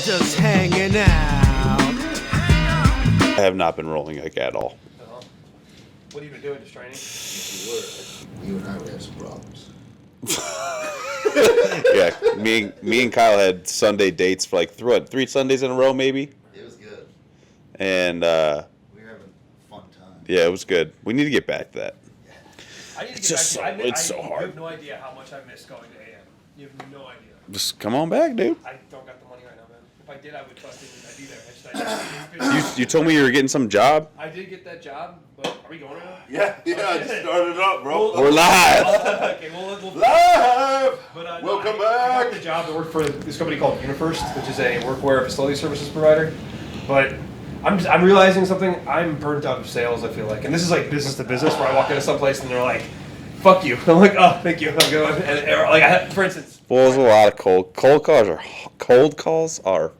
just hanging out. I have not been rolling like at all. What have you been doing? Just training? If you were, you and I would have some problems. Yeah, me and Kyle had Sunday dates for like 3 Sundays in a row, maybe. It was good. And we were having a fun time. yeah, it was good. We need to get back to that. I need to It's get just back to so- it's so You hard. have no idea how much I miss going to AM. You have no idea. Just come on back, dude. I don't got the money right now, man. If I did, I would fucking, I'd be there. It's been- You told me you were getting some job. I did get that job, but are we going right now? Yeah, I just started up, bro. We're live. Okay, we'll Live! But, Welcome no, I got back! the job to work for this company called UniFirst, which is a workwear facility services provider. But I'm realizing something. I'm burnt out of sales, I feel like. And this is like business to business, where I walk into some place and they're like, fuck you. I'm like, oh, thank you. I'm going. And like, for instance. Well, there's a lot of cold calls are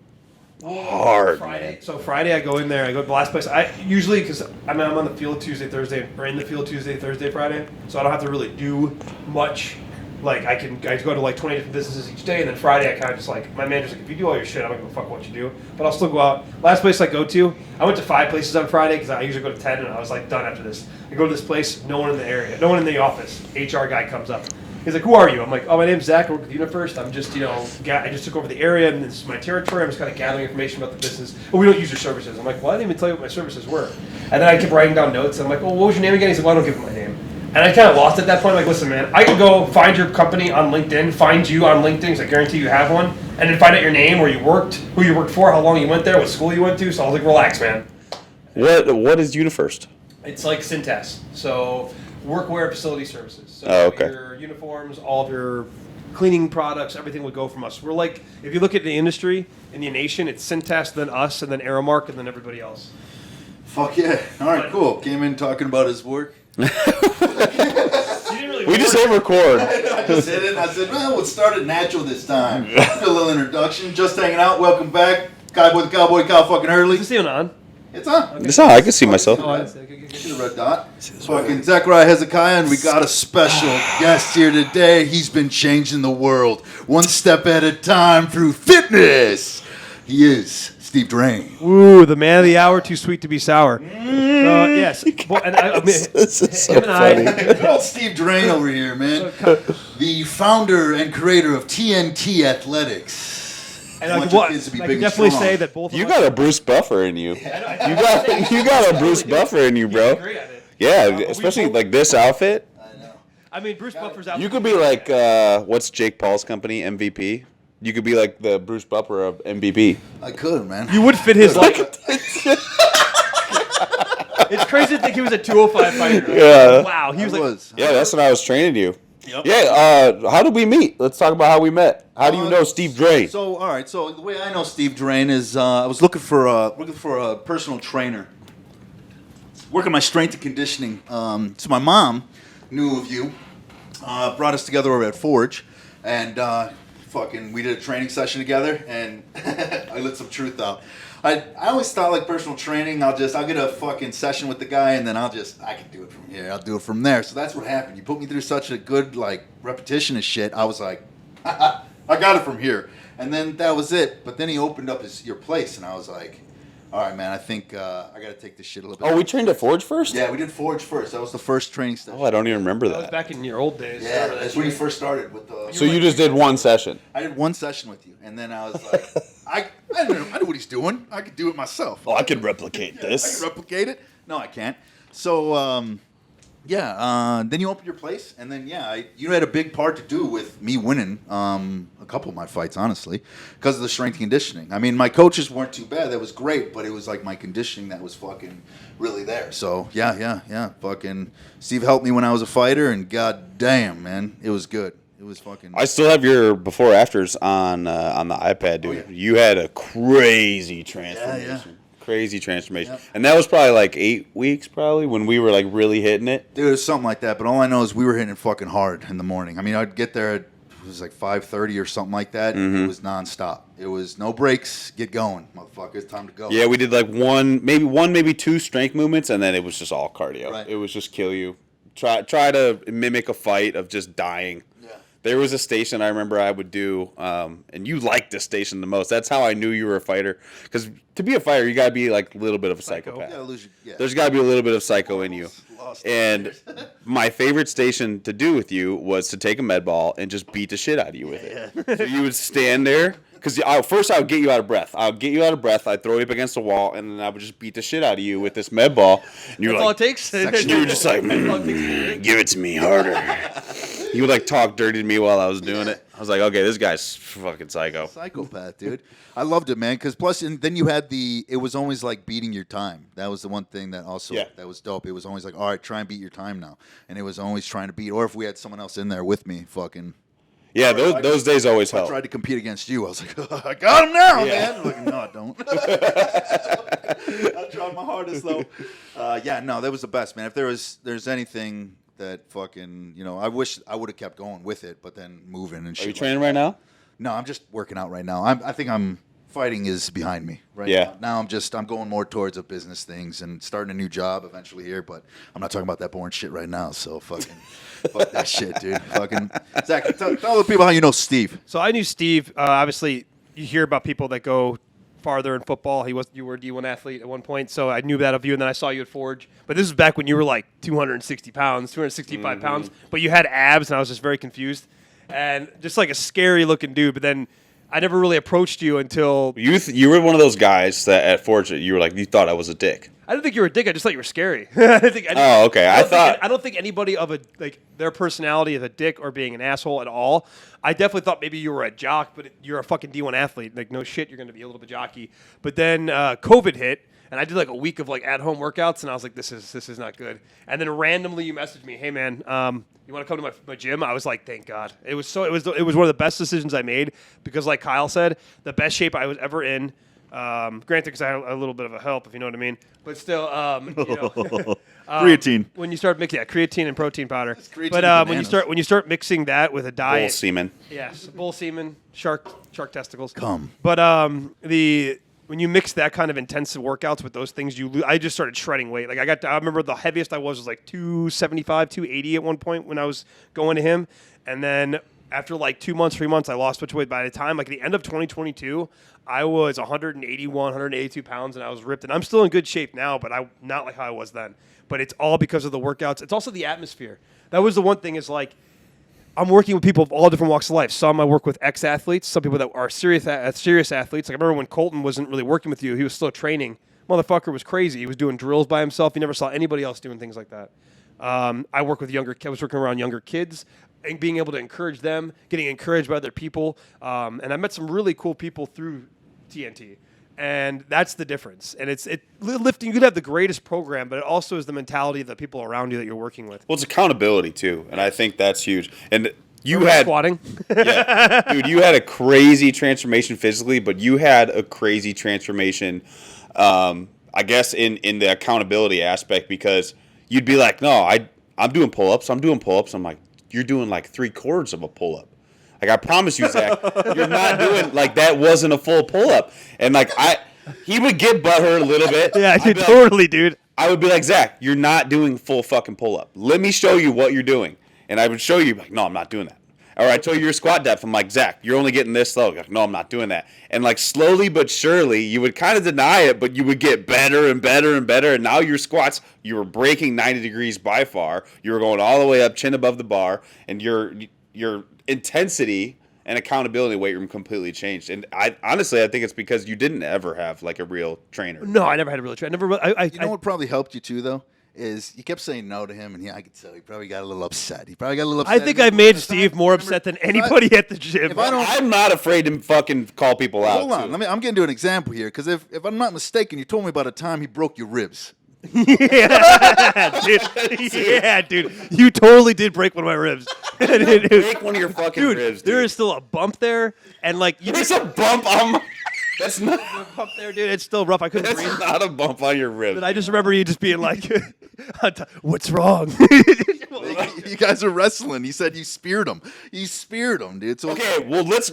hard. Friday. Man. So Friday, I go in there. I go to the last place. I usually, because I'm on the field Tuesday, Thursday, or in the field Tuesday, Thursday, Friday. So I don't have to really do much. Like I go to like 20 different businesses each day, and then Friday I kind of just like, my manager's like, if you do all your shit, I'm not gonna fuck what you do, but I'll still go out. Last place I go to, I went to 5 places on Friday because I usually go to 10, and I was like done after this. I go to this place, no one in the area, no one in the office. HR guy comes up. He's like, who are you? I'm like, oh, my name's Zach. I work with UniFirst. I'm just, I just took over the area, and this is my territory. I'm just kind of gathering information about the business. But we don't use your services. I'm like, well, I didn't even tell you what my services were. And then I kept writing down notes. And I'm like, well, what was your name again? He's like, well, I don't give him my name. And I kind of lost at that point. Like, listen, man, I can go find your company on LinkedIn, find you on LinkedIn, because I guarantee you have one, and then find out your name, where you worked, who you worked for, how long you went there, what school you went to. So I was like, relax, man. What is UniFirst? It's like Syntax. So workwear facility services. So okay. Your uniforms, all of your cleaning products, everything would go from us. We're like, if you look at the industry in the nation, it's Syntax, then us, and then Aramark, and then everybody else. Fuck yeah. Alright, cool. Came in talking about his work. You didn't really We just hit record. I just hit it. I said, well, we'll start it natural this time. Do a little introduction. Just hanging out. Welcome back. Kyboi the Cowboy, Kyle fucking Hurley. Is this even on? It's on. It's not. I can see myself. Oh, I see. Okay. See the red dot. Fucking Zechariah Hezekiah, and we got a special guest here today. He's been changing the world one step at a time through fitness. He is Steve Drain. Ooh, the man of the hour, too sweet to be sour. Yes. Well, and I mean, This is so him and I- funny. Good old Steve Drain over here, man. The founder and creator of TNT Athletics. And I I want can, your kids to be I big can and definitely strong. say that both of You us got a Bruce Buffer in you. You You got a Bruce Buffer in you, bro. Great at it. Yeah, we especially both- like this outfit. I know. I mean, Bruce Buffer's out. You could be like, what's Jake Paul's company, MVP? You could be like the Bruce Buffer of MVP. I could, man. You would fit his like. It's crazy to think he was a 205 fighter. Yeah. Wow, he was like. Yeah, that's when I was training you. Yep. Yeah, how did we meet? Let's talk about how we met. How do you know Steve Drain? So, all right. So the way I know Steve Drain is I was looking for a personal trainer, working my strength and conditioning. So my mom knew of you, brought us together over at Forge, and we did a training session together, and I let some truth out. I always thought like personal training, I'll get a fucking session with the guy, and then I can do it from here. I'll do it from there. So that's what happened. You put me through such a good like repetition of shit. I was like, I got it from here. And then that was it. But then he opened up your place, and I was like, all right, man, I think I got to take this shit a little bit. Oh, we trained at Forge first? Yeah, we did Forge first. That was the first training session. Oh, I don't even remember That was that. back in your old days. Yeah, that's when you first started with the. So you just did one session? I did one session with you, and then I was like, I know what he's doing. I could do it myself. Oh, I could replicate I this. can replicate it. No, I can't. So, then you opened your place, and then you had a big part to do with me winning a couple of my fights, honestly, because of the strength and conditioning. I mean, my coaches weren't too bad. That was great, but it was like my conditioning that was fucking really there. So yeah. Fucking Steve helped me when I was a fighter, and god damn, man, it was good. It was fucking. I still have your before afters on the iPad, dude. Oh, yeah. You had a crazy transformation. Yeah. Crazy transformation. Yep. And that was probably like 8 weeks, probably, when we were like really hitting it. Dude, it was something like that, but all I know is we were hitting it fucking hard in the morning. I mean, I'd get there at, it was like 5:30 or something like that. Mm-hmm. It was nonstop. It was no breaks. Get going, motherfucker. It's time to go. Yeah, we did like maybe two strength movements, and then it was just all cardio. Right. It was just kill you. Try to mimic a fight of just dying. Yeah. There was a station I remember I would do, and you liked this station the most. That's how I knew you were a fighter. Because to be a fighter, you got to be like a little bit of a psychopath. There's got to be a little bit of psycho in you. And my favorite station to do with you was to take a med ball and just beat the shit out of you with it. So you would stand there. Because first I would get you out of breath. I'd throw you up against the wall, and then I would just beat the shit out of you with this med ball. And you're That's all it like, takes? you were just like, give it to me harder. You would like talk dirty to me while I was doing it. I was like, okay, this guy's fucking psycho. Psychopath, dude. I loved it, man. Because plus, and then you had it was always like beating your time. That was the one thing that also, that was dope. It was always like, all right, try and beat your time now. And it was always trying to beat, or if we had someone else in there with me, fucking. Yeah, those days always help. I tried to compete against you. I was like, I got him now, man. Like, no, I don't. I tried my hardest, though. That was the best, man. If there's anything that fucking, I wish I would have kept going with it, but then moving and shit. Are you training right now? No, I'm just working out right now. I think fighting is behind me right now. Now I'm going more towards business things and starting a new job eventually here, but I'm not talking about that boring shit right now, so fucking fuck that shit, dude. Fucking Zach, tell the people how you know Steve. So I knew Steve. Obviously, you hear about people that go farther in football. You were a D1 athlete at one point, so I knew that of you, and then I saw you at Forge. But this was back when you were like 260 pounds, 265 pounds, but you had abs, and I was just very confused. And just like a scary-looking dude, but then I never really approached you until... You were one of those guys that at Forge, you were like, you thought I was a dick. I didn't think you were a dick. I just thought you were scary. Okay. I don't think anybody of their personality is a dick or being an asshole at all. I definitely thought maybe you were a jock, but you're a fucking D1 athlete. Like, no shit, you're going to be a little bit jockey. But then COVID hit, and I did like a week of like at-home workouts, and I was like, this is not good. And then randomly you messaged me, hey man, you want to come to my gym? I was like, thank God. It was one of the best decisions I made because, like Kyle said, the best shape I was ever in. Granted, because I had a little bit of a help, if you know what I mean. But still, creatine. When you start mixing, creatine and protein powder. Creatine but when you start mixing that with a diet, bull semen. Yes, bull semen, shark testicles. Come. But when you mix that kind of intensive workouts with those things, I just started shredding weight. Like I remember the heaviest I was like 275, 280 at one point when I was going to him, and then after like 2 months, 3 months, I lost such weight. By the time, like at the end of 2022, I was 181, 182 pounds, and I was ripped. And I'm still in good shape now, but I'm not like how I was then. But it's all because of the workouts. It's also the atmosphere. That was the one thing is like, I'm working with people of all different walks of life. Some I work with ex-athletes, some people that are serious athletes. Like I remember when Colton wasn't really working with you, he was still training. Motherfucker was crazy. He was doing drills by himself. You never saw anybody else doing things like that. I work with I was working around younger kids and being able to encourage them, getting encouraged by other people. And I met some really cool people through TNT. And that's the difference. And lifting, you could have the greatest program, but it also is the mentality of the people around you that you're working with. Well, it's accountability too, and I think that's huge. And you had squatting. Yeah, dude, you had a crazy transformation physically, but you had a crazy transformation, I guess, in the accountability aspect, because you'd be like, no, I'm doing pull-ups. I'm like, you're doing like 3/4 of a pull-up. Like, I promise you, Zach, you're not doing, like, that wasn't a full pull-up. And, like, he would get butthurt a little bit. Yeah, totally, dude. I would be like, Zach, you're not doing full fucking pull-up. Let me show you what you're doing. And I would show you, like, no, I'm not doing that. Or I'd show you your squat depth. I'm like, Zach, you're only getting this low. Like, no, I'm not doing that. And, like, slowly but surely, you would kind of deny it, but you would get better and better and better. And now your squats, you were breaking 90 degrees by far. You were going all the way up, chin above the bar. And your intensity and accountability weight room completely changed. And I think it's because you didn't ever have like a real trainer. No, I never had a real trainer. You know what probably helped you too, though, is you kept saying no to him, and I could tell he probably got a little upset. I think I made Steve more upset than anybody at the gym. I'm not afraid to fucking call people out. Hold on, I'm getting to an example here, because if I'm not mistaken, you told me about a time he broke your ribs. Yeah, dude. Yeah, dude. You totally did break one of my ribs. Break one of your fucking ribs, dude. There is still a bump there, and like there's a bump on my... That's not a bump there, dude. It's still rough. I couldn't breathe. That's not a bump on your ribs. But I just remember you just being like, "What's wrong?" You guys are wrestling. He said you speared him. You speared him, dude. So let's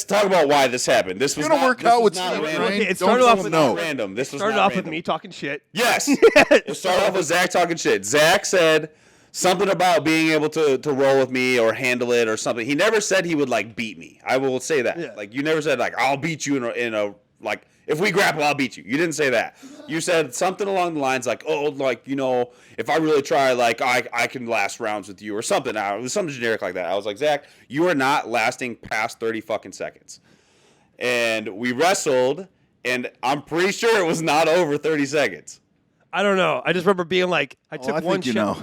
talk about why this happened. This was gonna work out with Steve. It started off with random. This was started off with me talking shit. Yes. It started off with Zach talking shit. Zach said something about being able to roll with me or handle it or something. He never said he would like beat me. I will say that. Yeah. Like you never said like I'll beat you in a like if we grapple I'll beat you. You didn't say that. You said something along the lines like like if I really try like I can last rounds with you or something. It was something generic like that. I was like, Zach, you are not lasting past 30 fucking seconds. And we wrestled, and I'm pretty sure it was not over 30 seconds. I don't know. I just remember being like, I took one think you shot. know.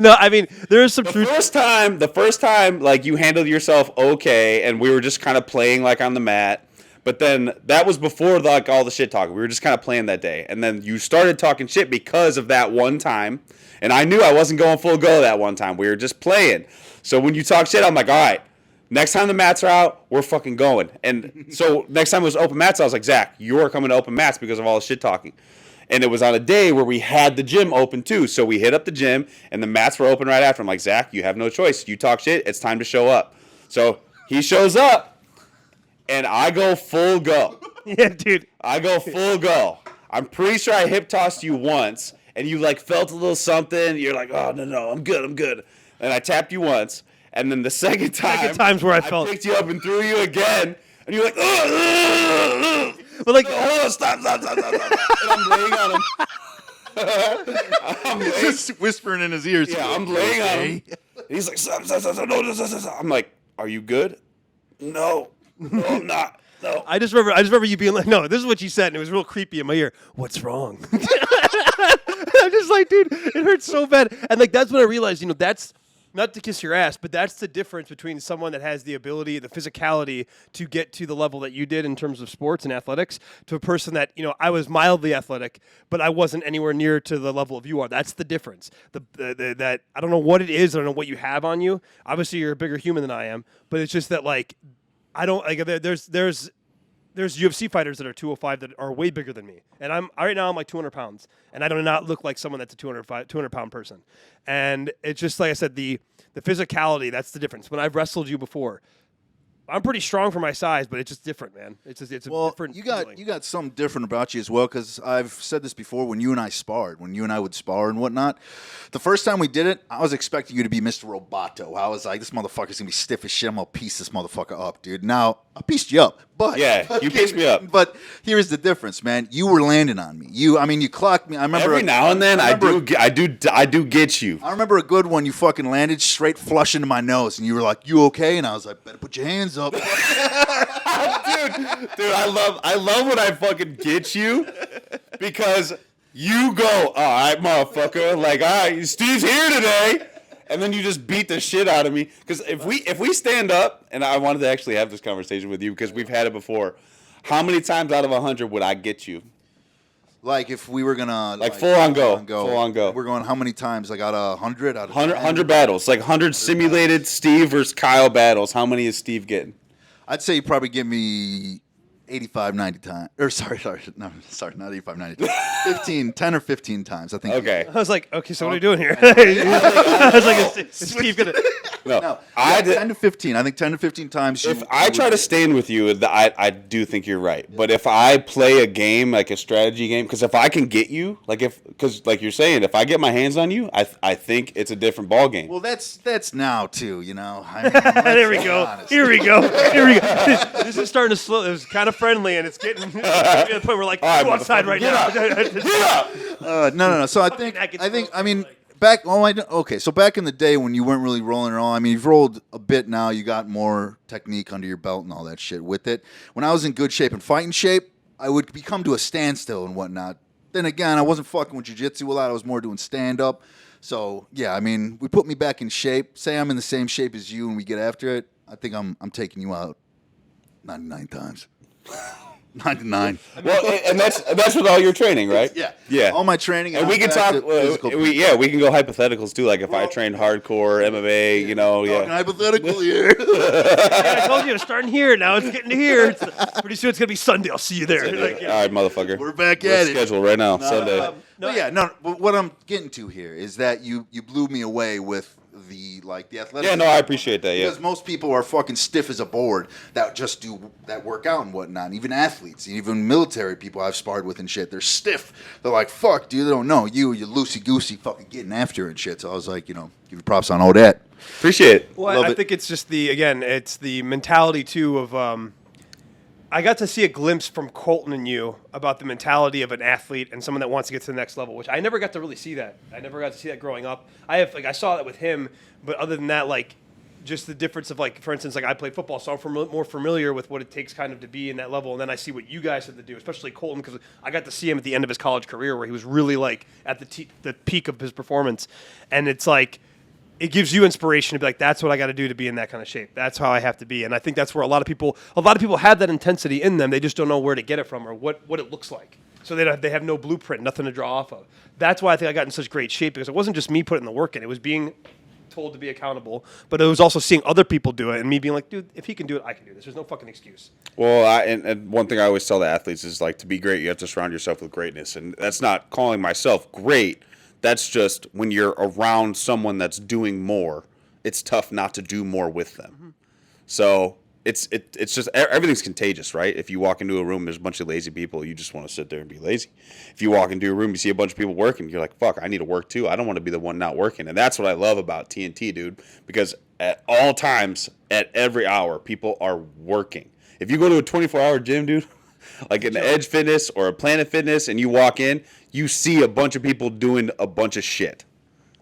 No, I mean there is some truth. The first time, like you handled yourself okay, and we were just kind of playing like on the mat. But then that was before like all the shit talking. We were just kind of playing that day, and then you started talking shit because of that one time. And I knew I wasn't going full go that one time. We were just playing. So when you talk shit, I'm like, all right. Next time the mats are out, we're fucking going. And so next time it was open mats, I was like, Zach, you're coming to open mats because of all the shit talking. And it was on a day where we had the gym open too. So we hit up the gym, and the mats were open right after. I'm like, Zach, you have no choice. You talk shit, it's time to show up. So he shows up, and I go full go. Yeah, dude. I go full go. I'm pretty sure I hip tossed you once, and you like felt a little something. You're like, oh, no, I'm good. And I tapped you once. And then the second time's where I felt. picked you up and threw you again, and you're like, ugh. But like, Oh, stop. And I'm laying on him. Just whispering in his ears. Yeah, I'm laying on him. And he's like, stop. No. I'm like, are you good? No, I'm not. No. I just remember you being like, no, this is what you said, and it was real creepy in my ear. What's wrong? I'm just like, dude, it hurts so bad. And like that's when I realized, that's not to kiss your ass, but that's the difference between someone that has the ability, the physicality to get to the level that you did in terms of sports and athletics to a person that, I was mildly athletic, but I wasn't anywhere near to the level of you are. That's the difference. That I don't know what it is. I don't know what you have on you. Obviously, you're a bigger human than I am, but it's just that like, I don't like there's UFC fighters that are 205 that are way bigger than me. And right now I'm like 200 pounds. And I do not look like someone that's a 200-pound person. And it's just like I said, the physicality, that's the difference. When I've wrestled you before, I'm pretty strong for my size, but it's just different, man. It's a different you feeling. got something different about you as well, because I've said this before when you and I sparred, when you and I would spar and whatnot. The first time we did it, I was expecting you to be Mr. Roboto. I was like, this motherfucker's going to be stiff as shit. I'm going to piece this motherfucker up, dude. Now, I pieced you up. But Yeah, you pieced me up. But here's the difference, man. You were landing on me. You clocked me. I remember Every now and then, I do get you. I remember a good one. You fucking landed straight flush into my nose, and you were like, "You okay?" And I was like, "Better put your hands up." Dude, I love when I fucking get you because you go, all right, motherfucker, like, all right, Steve's here today, and then you just beat the shit out of me. Because if we stand up, and I wanted to actually have this conversation with you because we've had it before, how many times out of 100 would I get you? Like if we were gonna full on go. We're going how many times? Like out of 100? Out of 100 battles, like 100 simulated Steve versus Kyle battles. How many is Steve getting? I'd say you probably give me 85, 90 times. Or sorry, not 85, 90 times. 10 or 15 times, I think. Okay. I was like, okay, so what are we doing here? I was like, is Steve gonna? No, 10 to 15. I think 10 to 15 times. If I try to stand with you, I do think you're right. But if I play a game, like a strategy game, because if I can get you, because like you're saying, if I get my hands on you, I think it's a different ball game. Well, that's now too. There we go. Here we go. This is starting to slow. It was kind of friendly, and it's getting to the point where we're like, right, go outside right now. Get up! No. So I think. So back in the day when you weren't really rolling at all, you've rolled a bit now. You got more technique under your belt and all that shit with it. When I was in good shape and fighting shape, I would come to a standstill and whatnot. Then again, I wasn't fucking with jiu-jitsu a lot. I was more doing stand-up. So, yeah, we put me back in shape. Say I'm in the same shape as you and we get after it. I think I'm taking you out 99 times. 99. Well, and that's with all your training, right? Yeah. All my training. And we can talk. We can go hypotheticals too. Like if I trained hardcore MMA, Talking hypothetical here. I told you, it's starting here. Now it's getting to here. Pretty soon it's gonna be Sunday. I'll see you there. All right, motherfucker. We're back at it. Schedule right now, Sunday. But what I'm getting to here is that you blew me away with the athletic. Yeah, no, I appreciate that. Yeah, because most people are fucking stiff as a board that just do that work out and whatnot. And even athletes, even military people I've sparred with and shit, they're stiff. They're like, fuck, dude, they don't know you're loosey goosey, fucking getting after it and shit. So I was like, give you props on all that. appreciate it. Well, I think it's just it's the mentality too of. I got to see a glimpse from Colton and you about the mentality of an athlete and someone that wants to get to the next level, which I never got to really see that. I never got to see that growing up. I saw that with him, but other than that, just the difference of for instance, I played football, so I'm more familiar with what it takes kind of to be in that level, and then I see what you guys have to do, especially Colton, because I got to see him at the end of his college career where he was really at the peak of his performance, and it's it gives you inspiration to be like, that's what I got to do to be in that kind of shape. That's how I have to be. And I think that's where a lot of people have that intensity in them. They just don't know where to get it from or what it looks like. So they have no blueprint, nothing to draw off of. That's why I think I got in such great shape, because it wasn't just me putting the work in. It was being told to be accountable, but it was also seeing other people do it and me being like, dude, if he can do it, I can do this. There's no fucking excuse. Well, and one thing I always tell the athletes is to be great, you have to surround yourself with greatness. And that's not calling myself great. That's just when you're around someone that's doing more, it's tough not to do more with them. Mm-hmm. So it's just everything's contagious, right? If you walk into a room, there's a bunch of lazy people, you just want to sit there and be lazy. If you walk into a room, you see a bunch of people working, you're like, fuck, I need to work too. I don't want to be the one not working. And that's what I love about TNT, dude, because at all times, at every hour, people are working. If you go to a 24-hour gym, dude, like an Edge Fitness or a Planet Fitness, and you walk in, you see a bunch of people doing a bunch of shit.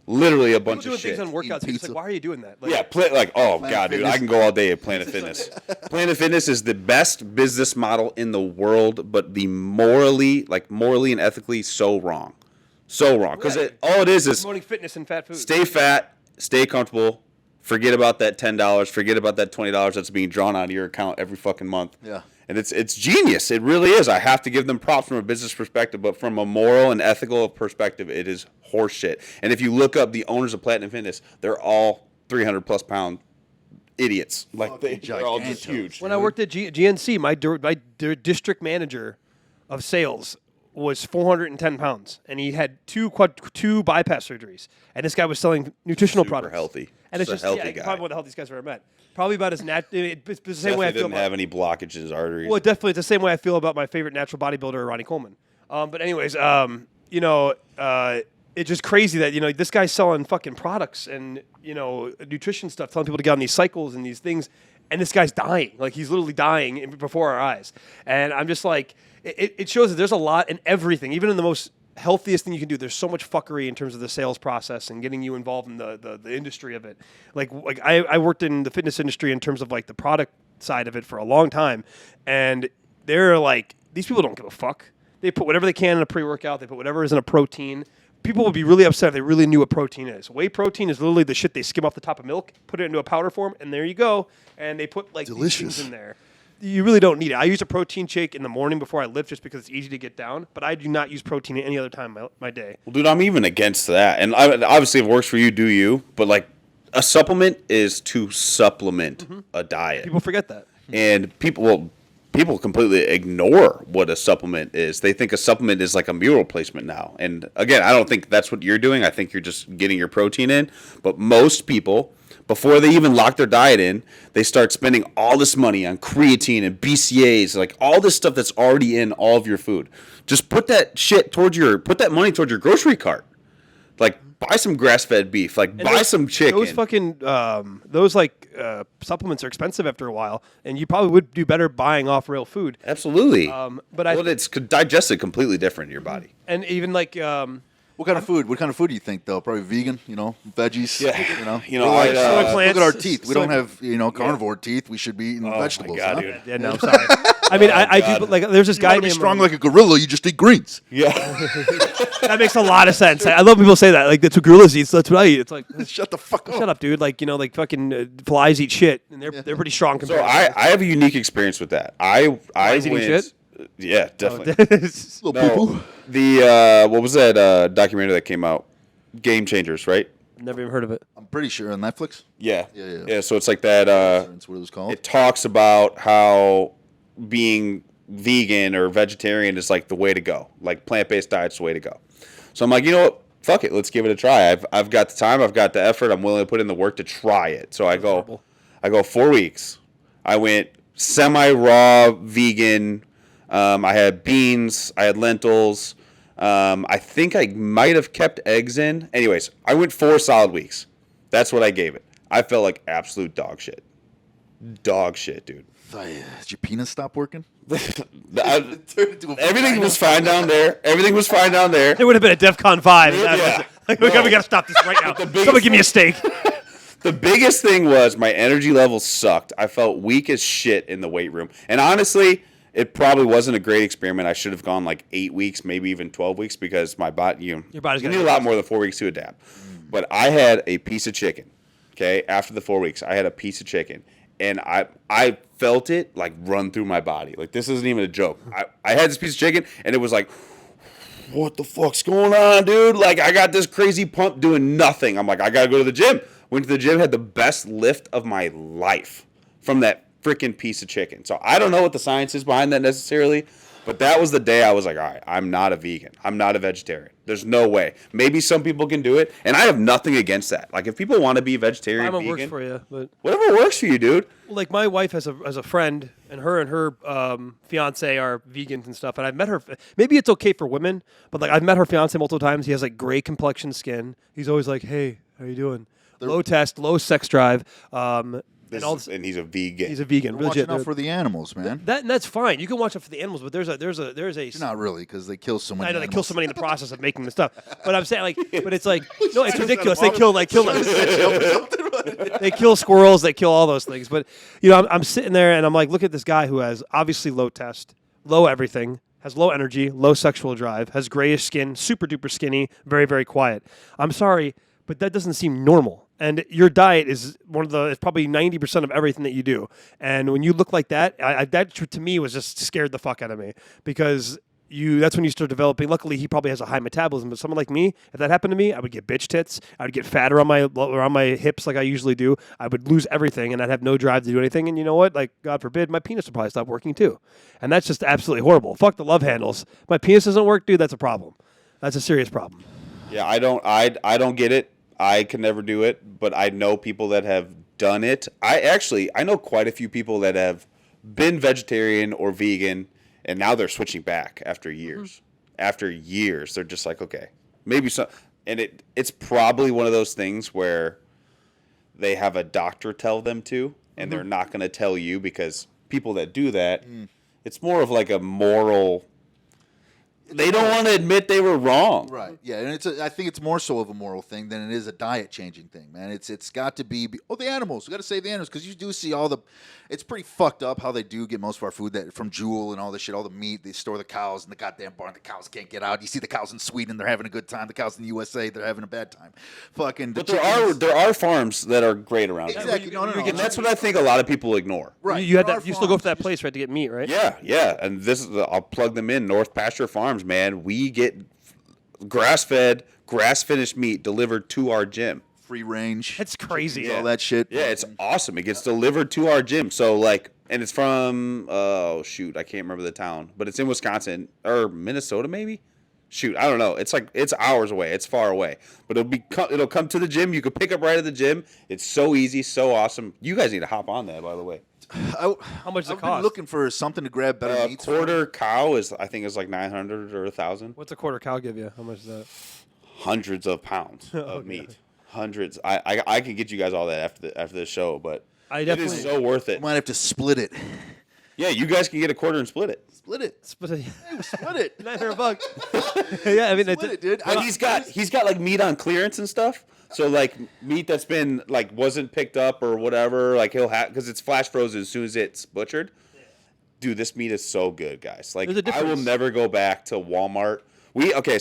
Literally a bunch of shit. People doing things on workouts. It's like, why are you doing that? God, dude, I can go all day at Planet Fitness. Planet Fitness is the best business model in the world, but the morally and ethically so wrong. So wrong. Because all it is promoting fitness and fat food. Stay fat, stay comfortable, forget about that $10, forget about that $20 that's being drawn out of your account every fucking month. Yeah. And it's genius. It really is. I have to give them props from a business perspective, but from a moral and ethical perspective, it is horseshit. And if you look up the owners of Platinum Fitness, they're all 300-plus pound idiots. They're all just huge. When I worked at GNC, my district manager of sales was 410 pounds, and he had two bypass surgeries. And this guy was selling nutritional products. Healthy. And it's just healthy guy. Probably one of the healthiest guys I've ever met. Probably about as it's the same way I feel. Didn't have any blockages, arteries. Well, definitely it's the same way I feel about my favorite natural bodybuilder, Ronnie Coleman. But anyways, it's just crazy that this guy's selling fucking products and nutrition stuff, telling people to get on these cycles and these things, and this guy's dying. He's literally dying before our eyes. And I'm just like, it shows that there's a lot in everything, even in the most healthiest thing you can do. There's so much fuckery in terms of the sales process and getting you involved in the industry of it. I worked in the fitness industry in terms of the product side of it for a long time, and they're these people don't give a fuck. They put whatever they can in a pre-workout. They put whatever is in a protein. People would be really upset if they really knew what protein is. Whey protein is literally the shit they skim off the top of milk, put it into a powder form, and there you go. And they put these things in there. You really don't need it. I use a protein shake in the morning before I lift just because it's easy to get down, but I do not use protein at any other time of my day. Well, dude, I'm even against that. And obviously, if it works for you, do you. But, a supplement is to supplement a diet. People forget that. And people completely ignore what a supplement is. They think a supplement is like a meal replacement now. And, again, I don't think that's what you're doing. I think you're just getting your protein in. But most people, before they even lock their diet in, they start spending all this money on creatine and BCAAs, all this stuff that's already in all of your food. Just put that money towards your grocery cart. Buy some grass-fed beef. Buy some chicken. Those fucking supplements are expensive after a while, and you probably would do better buying off real food. Absolutely. It's digested completely different in your body. And even What kind of food? What kind of food do you think though? Probably vegan, veggies. Yeah. Look at our teeth. We don't have carnivore teeth. We should be eating vegetables. My God, huh? dude. Yeah, no, I'm sorry. I mean, I do, but there's this guy You want to be named strong like a gorilla. You just eat greens. Yeah. That makes a lot of sense. I love people say that. That's what gorillas eat. So that's what I eat. It's like, Shut the fuck up. shut up, dude. Fucking flies eat shit, and they're pretty strong. So I have a unique experience with that. I Flies eating shit? Yeah, definitely. Little poo-poo. The what was that documentary that came out? Game Changers, right? Never even heard of it. I'm pretty sure on Netflix. Yeah. Yeah. So it's like that. That's what it was called. It talks about how being vegan or vegetarian is the way to go. Plant-based diet's the way to go. So I'm like, you know what? fuck it, let's give it a try. I've got the time, I've got the effort, I'm willing to put in the work to try it. So I go 4 weeks. I went semi-raw vegan. I had beans, I had lentils. I think I might have kept eggs in. Anyways, I went 4 solid weeks. That's what I gave it. I felt like absolute dog shit. Dog shit, dude. Did your penis stop working? Everything was fine down there. Everything was fine down there. It would have been a DEFCON 5. Yeah. Like, we got to stop this right now. Somebody give me a steak. The biggest thing was my energy levels sucked. I felt weak as shit in the weight room. And honestly, it probably wasn't a great experiment. I should have gone like 8 weeks, maybe even 12 weeks, because my body, your body's need a lot more than 4 weeks to adapt. But I had a piece of chicken. Okay, after the 4 weeks, I had a piece of chicken, and I felt it like run through my body. Like, this isn't even a joke. I had this piece of chicken, and it was like, what the fuck's going on, dude? Like, I got this crazy pump doing nothing. I'm like, I gotta go to the gym. Went to the gym, had the best lift of my life from that freaking piece of chicken. So I don't know what the science is behind that necessarily, but that was the day I was like, all right, I'm not a vegan. I'm not a vegetarian. There's no way. Maybe some people can do it, and I have nothing against that. Like, if people want to be vegetarian, vegan, works for you, but whatever works for you, dude. like my wife has a friend, and her fiance are vegans and stuff, and I've met her. Maybe it's okay for women, but like I've met her fiance multiple times. He has like gray complexion skin. He's always like, "Hey, how you doing?" Low test, low sex drive. And he's a vegan. He's a vegan. Watching out for the animals, man. That's fine. You can watch out for the animals, but there's a. Not really, because they kill so many. I know animals. they kill so many in the process of making the stuff. But I'm saying but it's like no, it's ridiculous. They kill they kill squirrels. They kill all those things. But I'm sitting there and I'm like, look at this guy who has obviously low test, low everything. Has low energy, low sexual drive, has grayish skin, super duper skinny, very, very quiet. I'm sorry, but that doesn't seem normal. And your diet is it's probably 90% of everything that you do. And when you look like that, that to me was just scared the fuck out of me because that's when you start developing. Luckily, he probably has a high metabolism, but someone like me, if that happened to me, I would get bitch tits. I would get fatter on my hips like I usually do. I would lose everything, and I'd have no drive to do anything. And you know what? Like, God forbid, my penis would probably stop working too. And that's just absolutely horrible. Fuck the love handles. My penis doesn't work, dude. That's a problem. That's a serious problem. Yeah, I don't get it. I can never do it, but I know people that have done it. I know quite a few people that have been vegetarian or vegan, and now they're switching back after years. Mm-hmm. After years, they're just like, okay, maybe so. And it's probably one of those things where they have a doctor tell them to, and they're not going to tell you because people that do that, it's more of like a moral. They don't want to admit they were wrong. Right. Yeah, and I think it's more so of a moral thing than it is a diet changing thing, man. It's got to be the animals. We got to save the animals because you do see it's pretty fucked up how they do get most of our food from Jewel and all this shit, all the meat. They store the cows in the goddamn barn. The cows can't get out. You see the cows in Sweden, they're having a good time. The cows in the USA, they're having a bad time. But there are farms that are great around. Exactly. No. And that's what I think a lot of people ignore. Right. You still go to that place, right, to get meat, right? Yeah. And I'll plug them in. North Pasture Farms, man. We get grass-fed, grass-finished meat delivered to our gym. Free range. That's crazy. All that shit. Yeah, it's awesome. It gets delivered to our gym. So and it's from I can't remember the town, but it's in Wisconsin or Minnesota maybe. Shoot, I don't know. It's hours away. It's far away, but it'll come to the gym. You can pick up right at the gym. It's so easy, so awesome. You guys need to hop on that, by the way. How much does it cost? I've been looking for something to grab better meats. Quarter cow is like 900 or 1,000. What's a quarter cow give you? How much is that? Hundreds of pounds of meat. Hundreds. I can get you guys all that after the show, but it is so worth it. We might have to split it. Yeah, you guys can get a quarter and split it. Split it. Split it. Split it. $900. Yeah, I mean, split it, dude. But he's got like meat on clearance and stuff. So like meat that's been like wasn't picked up or whatever, like he'll have because it's flash frozen as soon as it's butchered. Dude, this meat is so good, guys. Like I will never go back to Walmart.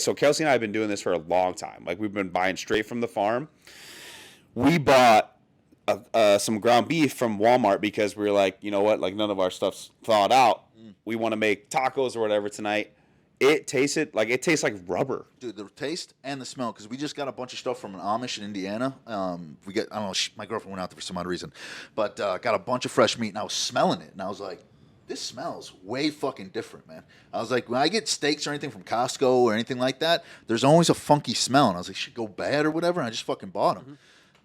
So Kelsey and I have been doing this for a long time. Like we've been buying straight from the farm. We bought some ground beef from Walmart because we were like, you know what? Like none of our stuff's thawed out. We want to make tacos or whatever tonight. It tastes like rubber. Dude, the taste and the smell, because we just got a bunch of stuff from an Amish in Indiana. My girlfriend went out there for some odd reason, but got a bunch of fresh meat, and I was smelling it, and I was like, this smells way fucking different, man. I was like, when I get steaks or anything from Costco or anything like that, there's always a funky smell. And I was like, should go bad or whatever. And I just fucking bought them.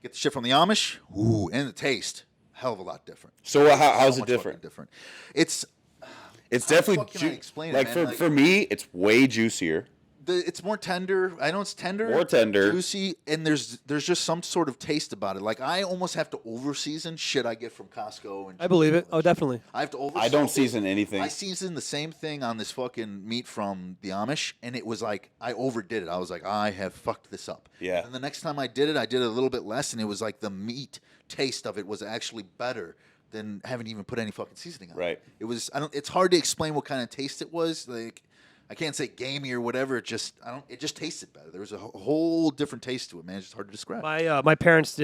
Get the shit from the Amish. Ooh, and the taste, hell of a lot different. So how's So it much different? fucking different. It's definitely fuck can I explain it, like man? for me, it's way juicier. It's more tender. I know it's tender, More tender. juicy, and there's just some sort of taste about it. Like I almost have to over season shit I get from Costco. And I believe it. Oh, definitely. I have to over. I don't season anything. I seasoned the same thing on this fucking meat from the Amish, and it was like I overdid it. I was like, I have fucked this up. Yeah. And the next time I did it a little bit less, and it was like the meat taste of it was actually better than having even put any fucking seasoning on it. Right. It was. It's hard to explain what kind of taste it was. Like. I can't say gamey or whatever. It just tasted better. There was a whole different taste to it, man. It's just hard to describe. My parents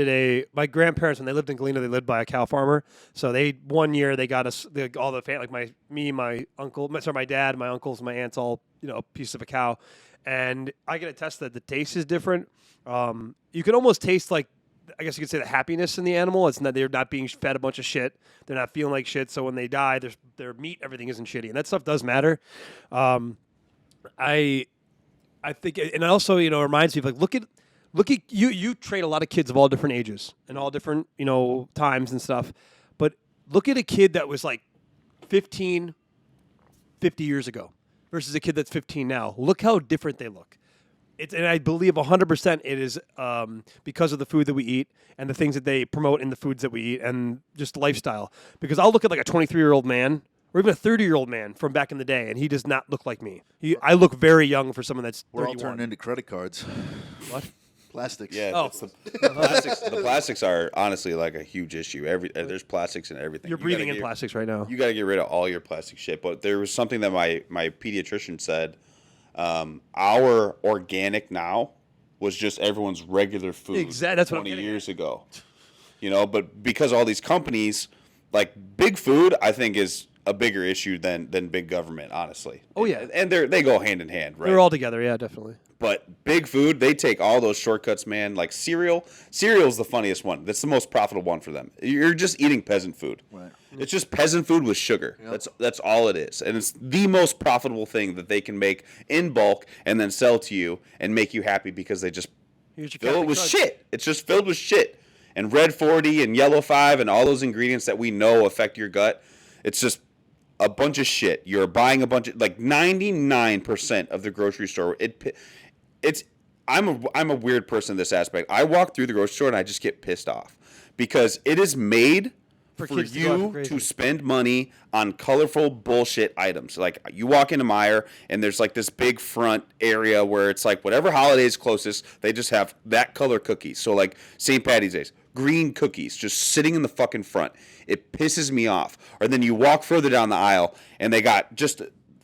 my grandparents, when they lived in Galena, they lived by a cow farmer. So one year they got us all the family, like my uncle, my dad, my uncles, my aunts, all a piece of a cow, and I can attest that the taste is different. You can almost taste like, I guess you could say, the happiness in the animal. It's not, they're not being fed a bunch of shit. They're not feeling like shit. So when they die, their meat, everything isn't shitty, and that stuff does matter. I think, and also, it reminds me of, like, look at you. You train a lot of kids of all different ages and all different, times and stuff. But look at a kid that was like 15, 50 years ago versus a kid that's 15 now. Look how different they look. And I believe 100% it is because of the food that we eat and the things that they promote in the foods that we eat and just lifestyle. Because I'll look at like a 23-year-old man or even a 30-year-old man from back in the day, and he does not look like me. I look very young for someone that's 31. We're all turning into credit cards. What? Plastics. Yeah, Oh. the plastics are honestly like a huge issue. There's plastics in everything. You're breathing in plastics right now. You got to get rid of all your plastic shit. But there was something that my pediatrician said. Our organic now was just everyone's regular food. Exactly. That's what I'm 20 getting years ago. But because all these companies, like big food, I think is a bigger issue than big government, honestly. Oh, yeah. And they go hand in hand, right? They're all together, yeah, definitely. But big food, they take all those shortcuts, man. Like cereal. Cereal's the funniest one. That's the most profitable one for them. You're just eating peasant food. Right. It's just peasant food with sugar. Yep. That's all it is. And it's the most profitable thing that they can make in bulk and then sell to you and make you happy because they just Here's your fill it Captain with Crunch. shit. It's just filled with shit. And Red 40 and Yellow 5 and all those ingredients that we know affect your gut, it's just a bunch of shit. You're buying a bunch of, like 99% of the grocery store. I'm a weird person in this aspect. I walk through the grocery store and I just get pissed off because it is made for kids to go you after crazy. to spend money on colorful bullshit items. Like you walk into Meijer and there's like this big front area where it's like whatever holiday is closest, they just have that color cookies. So like St. Patty's Day, green cookies just sitting in the fucking front. It pisses me off. Or then you walk further down the aisle and they got just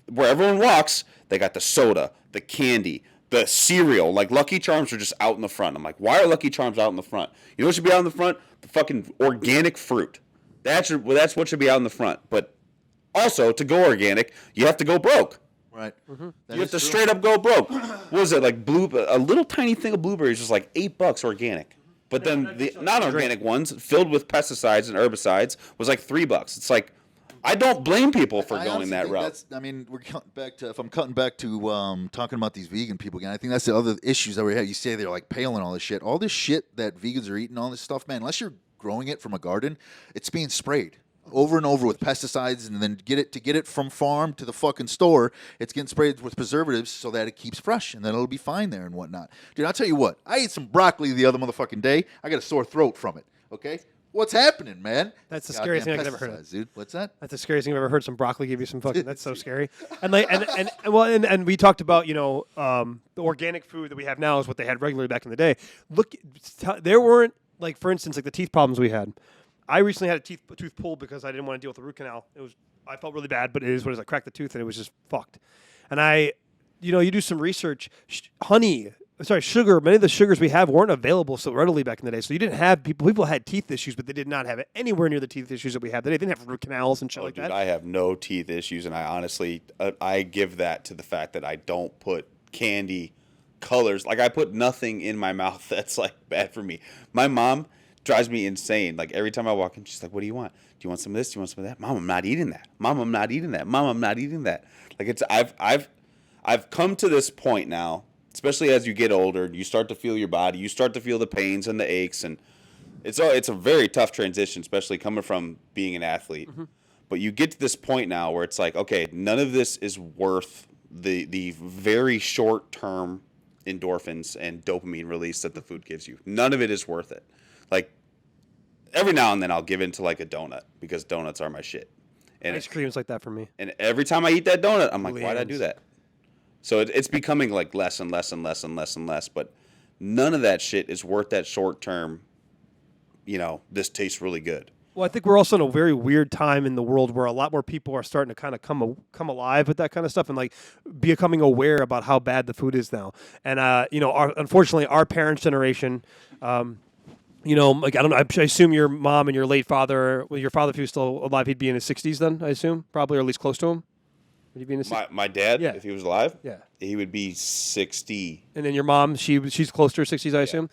where everyone walks, they got the soda, the candy, the cereal. Like Lucky Charms are just out in the front. I'm like, why are Lucky Charms out in the front? You know what should be out in the front? The fucking organic fruit. That's what should be out in the front. But also, to go organic, you have to go broke. Right. Mm-hmm. You have to straight up go broke. What was it, like a little tiny thing of blueberries is like $8 organic. But then the non-organic ones, filled with pesticides and herbicides, was like $3. It's like, I don't blame people for I going honestly that think route. we're cutting back to, if I'm cutting back to talking about these vegan people again, I think that's the other issues that we have. You say they're like pale and all this shit. All this shit that vegans are eating, all this stuff, man, unless you're growing it from a garden, it's being sprayed over and over with pesticides, and then get it from farm to the fucking store, it's getting sprayed with preservatives so that it keeps fresh, and then it'll be fine there and whatnot. Dude, I'll tell you what, I ate some broccoli the other motherfucking day. I got a sore throat from it, okay? What's happening, man? That's the Goddamn scariest thing I've ever heard of. pesticides, dude. What's that? That's the scariest thing I've ever heard. Some broccoli give you some fucking. That's so scary. And like, and we talked about the organic food that we have now is what they had regularly back in the day. Look, there weren't, like, for instance, like the teeth problems we had. I recently had a tooth pulled because I didn't want to deal with the root canal. I felt really bad, but it is what it is. I cracked the tooth and it was just fucked. And you do some research. Sugar. Many of the sugars we have weren't available so readily back in the day. So you didn't have people had teeth issues, but they did not have it anywhere near the teeth issues that we have today. They didn't have root canals and shit like Dude, that. I have no teeth issues, and I honestly, I give that to the fact that I don't put candy colors. Like, I put nothing in my mouth that's, like, bad for me. My mom, drives me insane. Like every time I walk in, she's like, "What do you want? Do you want some of this? Do you want some of that?" Mom, I'm not eating that. Mom, I'm not eating that. Mom, I'm not eating that. Like I've come to this point now, especially as you get older, you start to feel your body, you start to feel the pains and the aches, and it's a very tough transition, especially coming from being an athlete. Mm-hmm. But you get to this point now where it's like, okay, none of this is worth the very short term endorphins and dopamine release that the food gives you. None of it is worth it. Like every now and then I'll give into like a donut because donuts are my shit. And ice cream's like that for me. And every time I eat that donut, I'm like, why'd I do that? So it's becoming like less and less and less and less and less. But none of that shit is worth that short term, this tastes really good. Well, I think we're also in a very weird time in the world where a lot more people are starting to kind of come alive with that kind of stuff and like becoming aware about how bad the food is now. And unfortunately, our parents' generation, like I don't know. I assume your mom and your late father, your father, if he was still alive, he'd be in his 60s then. I assume probably, or at least close to him. Would he be in his? My dad, yeah. If he was alive, yeah, he would be 60. And then your mom, she's close to her 60s, I assume.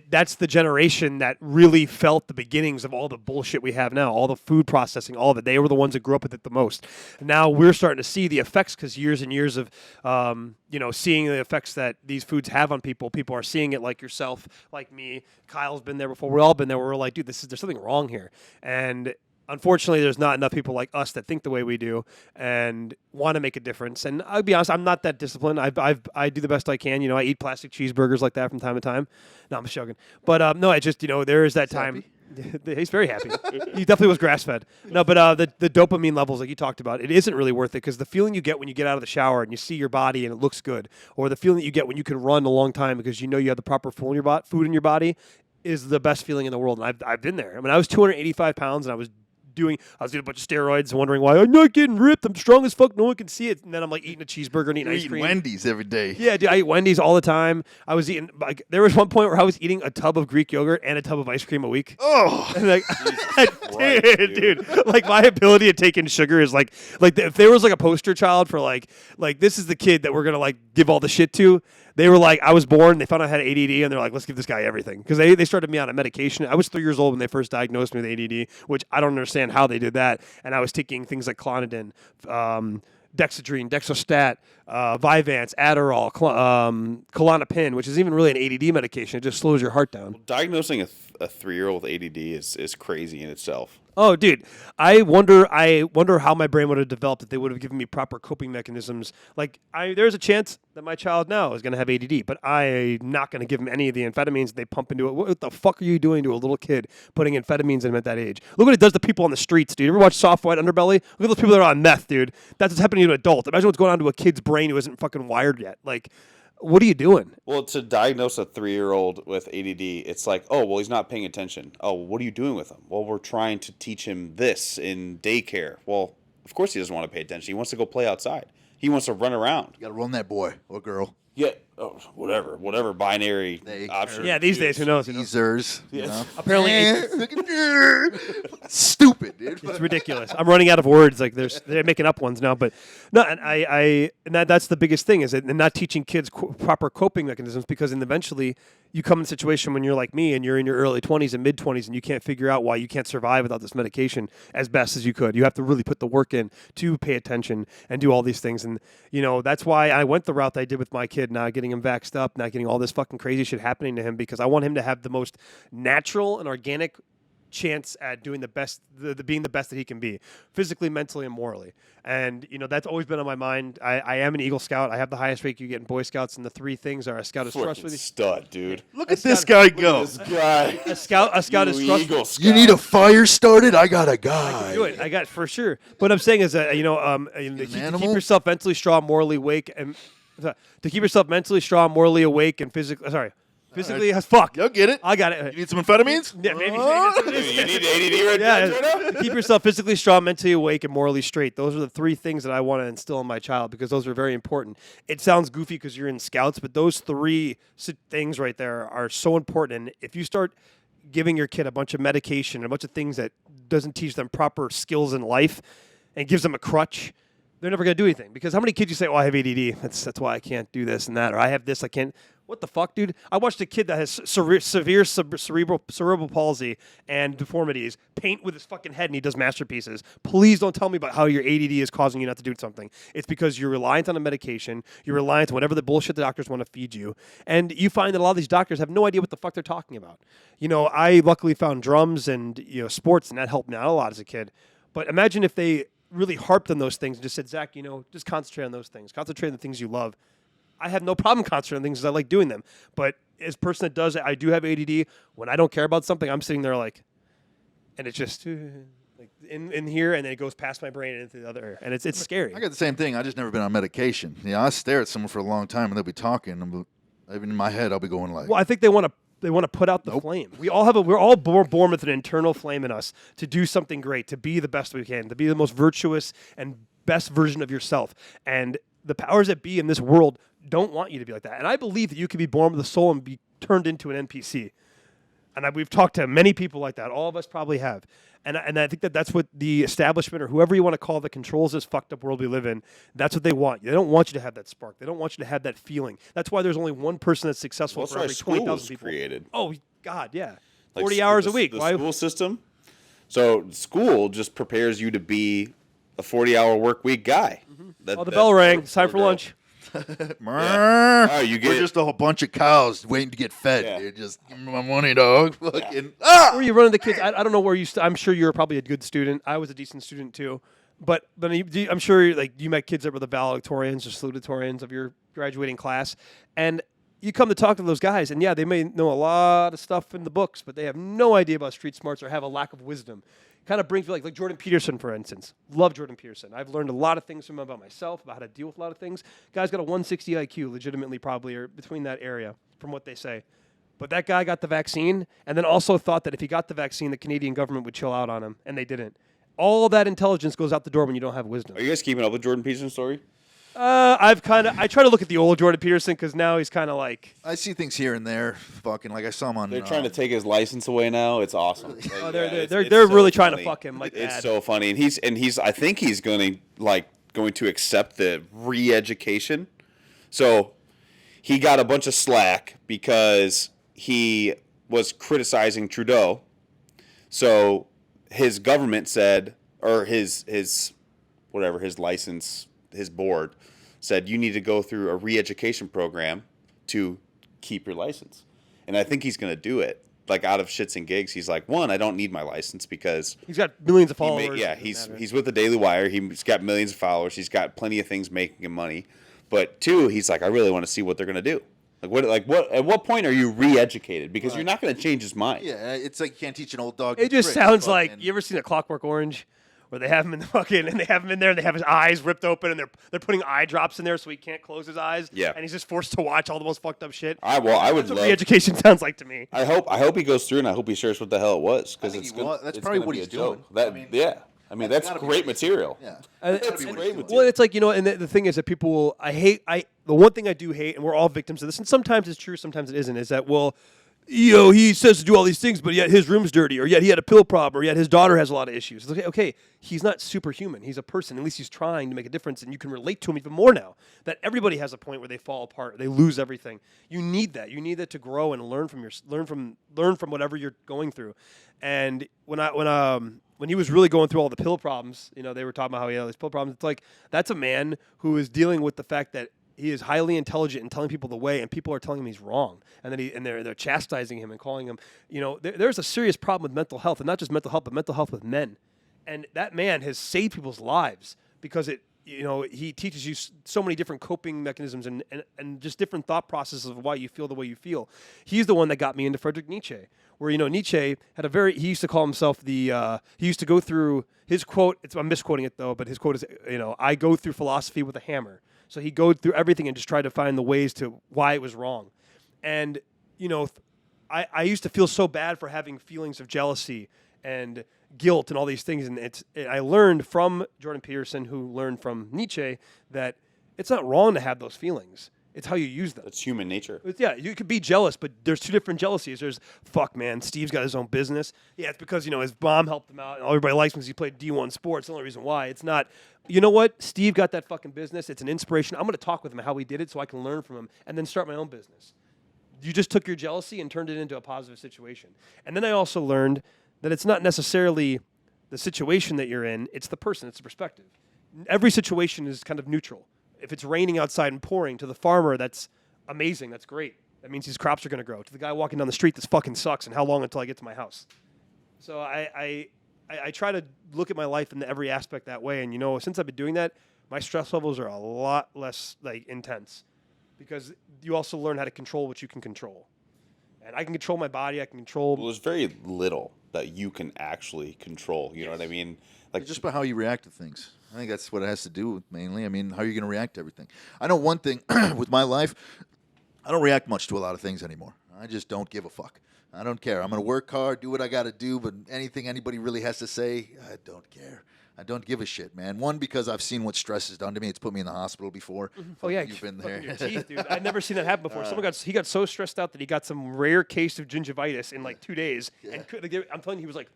That's the generation that really felt the beginnings of all the bullshit we have now, all the food processing, all of it. They were the ones that grew up with it the most. Now we're starting to see the effects because years and years of, seeing the effects that these foods have on people. People are seeing it, like yourself, like me. Kyle's been there before. We've all been there. We're like, dude, there's something wrong here. And unfortunately, there's not enough people like us that think the way we do and want to make a difference. And I'll be honest, I'm not that disciplined. I do the best I can. I eat plastic cheeseburgers like that from time to time. No, I'm joking. But no, I just, there is that time. He's very happy. He definitely was grass-fed. No, but the dopamine levels, like you talked about, it isn't really worth it because the feeling you get when you get out of the shower and you see your body and it looks good, or the feeling that you get when you can run a long time because you know you have the proper food in your body is the best feeling in the world. And I've been there. I mean, I was 285 pounds and I was doing a bunch of steroids and wondering why I'm not getting ripped. I'm strong as fuck. No one can see it. And then I'm like eating a cheeseburger and eating ice cream. Wendy's every day. Yeah, dude, I eat Wendy's all the time. I was eating there was one point where I was eating a tub of Greek yogurt and a tub of ice cream a week. Oh, and like, dude, like my ability to take in sugar is like if there was like a poster child for like this is the kid that we're gonna like give all the shit to. They were like, I was born, they found out I had ADD, and they're like, let's give this guy everything. Because they started me on a medication. I was 3 years old when they first diagnosed me with ADD, which I don't understand how they did that. And I was taking things like Clonidine, Dexedrine, Dexostat, Vyvanse, Adderall, Klonopin, which is even really an ADD medication. It just slows your heart down. Diagnosing a 3-year-old ADD is crazy in itself. Oh, dude, I wonder how my brain would have developed if they would have given me proper coping mechanisms. Like, there's a chance that my child now is going to have ADD, but I'm not going to give him any of the amphetamines they pump into it. What the fuck are you doing to a little kid putting amphetamines in him at that age? Look what it does to people on the streets, dude. You ever watch Soft White Underbelly? Look at those people that are on meth, dude. That's what's happening to an adult. Imagine what's going on to a kid's brain who isn't fucking wired yet. Like, what are you doing? Well, to diagnose a 3-year-old with ADD, it's like, oh, well, he's not paying attention. Oh, what are you doing with him? Well, we're trying to teach him this in daycare. Well, of course he doesn't want to pay attention. He wants to go play outside. He wants to run around. You got to run that boy or girl. Yeah, whatever binary option. Yeah, these days, who knows? Teasers. Yeah. Apparently, stupid, dude. It's ridiculous. I'm running out of words. Like they're making up ones now, but no. And that's the biggest thing is that they're not teaching kids proper coping mechanisms because eventually you come in a situation when you're like me and you're in your early 20s and mid 20s and you can't figure out why you can't survive without this medication as best as you could. You have to really put the work in to pay attention and do all these things. And that's why I went the route that I did with my kid, not getting him vaxxed up, not getting all this fucking crazy shit happening to him because I want him to have the most natural and organic chance at doing the best, being the best that he can be, physically, mentally, and morally. And that's always been on my mind. I am an Eagle Scout. I have the highest rank you get in Boy Scouts, and the 3 things are: a scout is trustworthy. Stud, dude. Look at this guy go. This guy. A scout is trustworthy. Eagle Scout. You need a fire started? I got a guy. Do it. I got for sure. What I'm saying is that to keep yourself mentally strong, morally awake, and to keep yourself mentally strong, morally awake, and physically as fuck. You'll get it. I got it. You need some amphetamines? Yeah, maybe. You need ADD right now? Keep yourself physically strong, mentally awake, and morally straight. Those are the 3 things that I want to instill in my child because those are very important. It sounds goofy because you're in Scouts, but those 3 things right there are so important. And if you start giving your kid a bunch of medication, a bunch of things that doesn't teach them proper skills in life and gives them a crutch, they're never going to do anything. Because how many kids you say, oh, I have ADD. That's why I can't do this and that. Or I have this, I can't. What the fuck, dude? I watched a kid that has severe cerebral palsy and deformities paint with his fucking head, and he does masterpieces. Please don't tell me about how your ADD is causing you not to do something. It's because you're reliant on a medication. You're reliant on whatever the bullshit the doctors want to feed you. And you find that a lot of these doctors have no idea what the fuck they're talking about. You know, I luckily found drums and, you know, sports, and that helped me out a lot as a kid. But imagine if they really harped on those things and just said, Zach, you know, just concentrate on those things. Concentrate on the things you love. I have no problem concentrating on things because I like doing them. But as a person that does it, I do have ADD. When I don't care about something, I'm sitting there like, and it's just like in here, and then it goes past my brain and into the other ear. And it's scary. I got the same thing. I just never been on medication. Yeah, I stare at someone for a long time, and they'll be talking, and even in my head, I'll be going like, well, I think they want to put out the flame. We're all born with an internal flame in us to do something great, to be the best we can, to be the most virtuous and best version of yourself. And the powers that be in this world don't want you to be like that. And I believe that you can be born with a soul and be turned into an NPC. And we've talked to many people like that. All of us probably have. And I think that's what the establishment, or whoever you want to call that controls this fucked up world we live in, that's what they want. They don't want you to have that spark. They don't want you to have that feeling. That's why there's only one person that's successful for every 20,000 people. Created. Oh, God, yeah. Like 40 hours a week. The school system. So school just prepares you to be a 40-hour work week guy. The bell rang. It's time for lunch. Yeah. Oh, we're just a whole bunch of cows waiting to get fed. Yeah. Dude. Just give me my money, dog. Fucking, Where are you running the kids? I don't know where you. I'm sure you're probably a good student. I was a decent student too, but I'm sure you met kids that were the valedictorians or salutatorians of your graduating class, and you come to talk to those guys, and yeah, they may know a lot of stuff in the books, but they have no idea about street smarts or have a lack of wisdom. Kind of brings me like Jordan Peterson, for instance. Love Jordan Peterson. I've learned a lot of things from him about myself, about how to deal with a lot of things. Guy's got a 160 IQ, legitimately probably, or between that area, from what they say. But that guy got the vaccine, and then also thought that if he got the vaccine, the Canadian government would chill out on him, and they didn't. All that intelligence goes out the door when you don't have wisdom. Are you guys keeping up with Jordan Peterson's story? I try to look at the old Jordan Peterson because now he's kind of like. I see things here and there. Fucking like I saw him on. They're trying to take his license away now. It's awesome. Like, they're really trying to fuck him. Like it's bad. so funny, and he's. I think he's going to accept the re-education. So he got a bunch of slack because he was criticizing Trudeau. So his government said, or his license. His board said you need to go through a re-education program to keep your license. And I think he's going to do it. Like out of shits and gigs, he's like, one, I don't need my license because he's got millions of followers. He's with the Daily Wire. He's got millions of followers. He's got plenty of things making him money. But two, he's like, I really want to see what they're going to do. At what point are you re-educated? Because you're not going to change his mind. Yeah, it's like you can't teach an old dog. It just sounds like, you ever seen A Clockwork Orange? Where they have him in the fucking, and they have him in there, and they have his eyes ripped open, and they're putting eye drops in there so he can't close his eyes. Yeah. And he's just forced to watch all the most fucking up shit. I would That's love. what re-education sounds like to me. I hope he goes through, and I hope he shares what the hell it was, because that's probably what he's doing. That's great material. Yeah, That's great material. Well, it's like, and the thing is that people, the one thing I do hate, and we're all victims of this, and sometimes it's true, sometimes it isn't, is that, he says to do all these things, but yet his room's dirty, or yet he had a pill problem, or yet his daughter has a lot of issues. It's okay, he's not superhuman. He's a person. At least he's trying to make a difference, and you can relate to him even more now. That everybody has a point where they fall apart, they lose everything. You need that. You need that to grow and learn from whatever you're going through. And when he was really going through all the pill problems, they were talking about how he had all these pill problems. It's like that's a man who is dealing with the fact that he is highly intelligent and telling people the way, and people are telling him he's wrong, and they're chastising him and calling him. There's a serious problem with mental health, and not just mental health, but mental health with men. And that man has saved people's lives because he teaches you so many different coping mechanisms and just different thought processes of why you feel the way you feel. He's the one that got me into Friedrich Nietzsche, where Nietzsche had he used to call himself he used to go through his quote. I'm misquoting it though, but his quote is I go through philosophy with a hammer. So he goes through everything and just tried to find the ways to why it was wrong. And, I used to feel so bad for having feelings of jealousy and guilt and all these things. And I learned from Jordan Peterson, who learned from Nietzsche, that it's not wrong to have those feelings. It's how you use them. It's human nature. Yeah, you could be jealous, but there's two different jealousies. There's, fuck, man, Steve's got his own business. Yeah, it's because, his mom helped him out, and everybody likes him because he played D1 sports. The only reason why. It's not, you know what? Steve got that fucking business. It's an inspiration. I'm going to talk with him how he did it so I can learn from him and then start my own business. you just took your jealousy and turned it into a positive situation. And then I also learned that it's not necessarily the situation that you're in, it's the person, it's the perspective. Every situation is kind of neutral. If it's raining outside and pouring, to the farmer, that's amazing, that's great. That means these crops are going to grow. To the guy walking down the street, this fucking sucks, and how long until I get to my house? So I try to look at my life in every aspect that way, and since I've been doing that, my stress levels are a lot less intense, because you also learn how to control what you can control. And I can control my body, I can control... Well, there's very little that you can actually control, you know what I mean? Like just by how you react to things. I think that's what it has to do with mainly. I mean, how are you going to react to everything? I know one thing with my life, I don't react much to a lot of things anymore. I just don't give a fuck. I don't care. I'm going to work hard, do what I got to do, but anything anybody really has to say, I don't care. I don't give a shit, man. One, because I've seen what stress has done to me. It's put me in the hospital before. Oh, yeah. You've been there. Your teeth, dude. I've never seen that happen before. He got so stressed out that he got some rare case of gingivitis in 2 days. Yeah. And I'm telling you, he was like...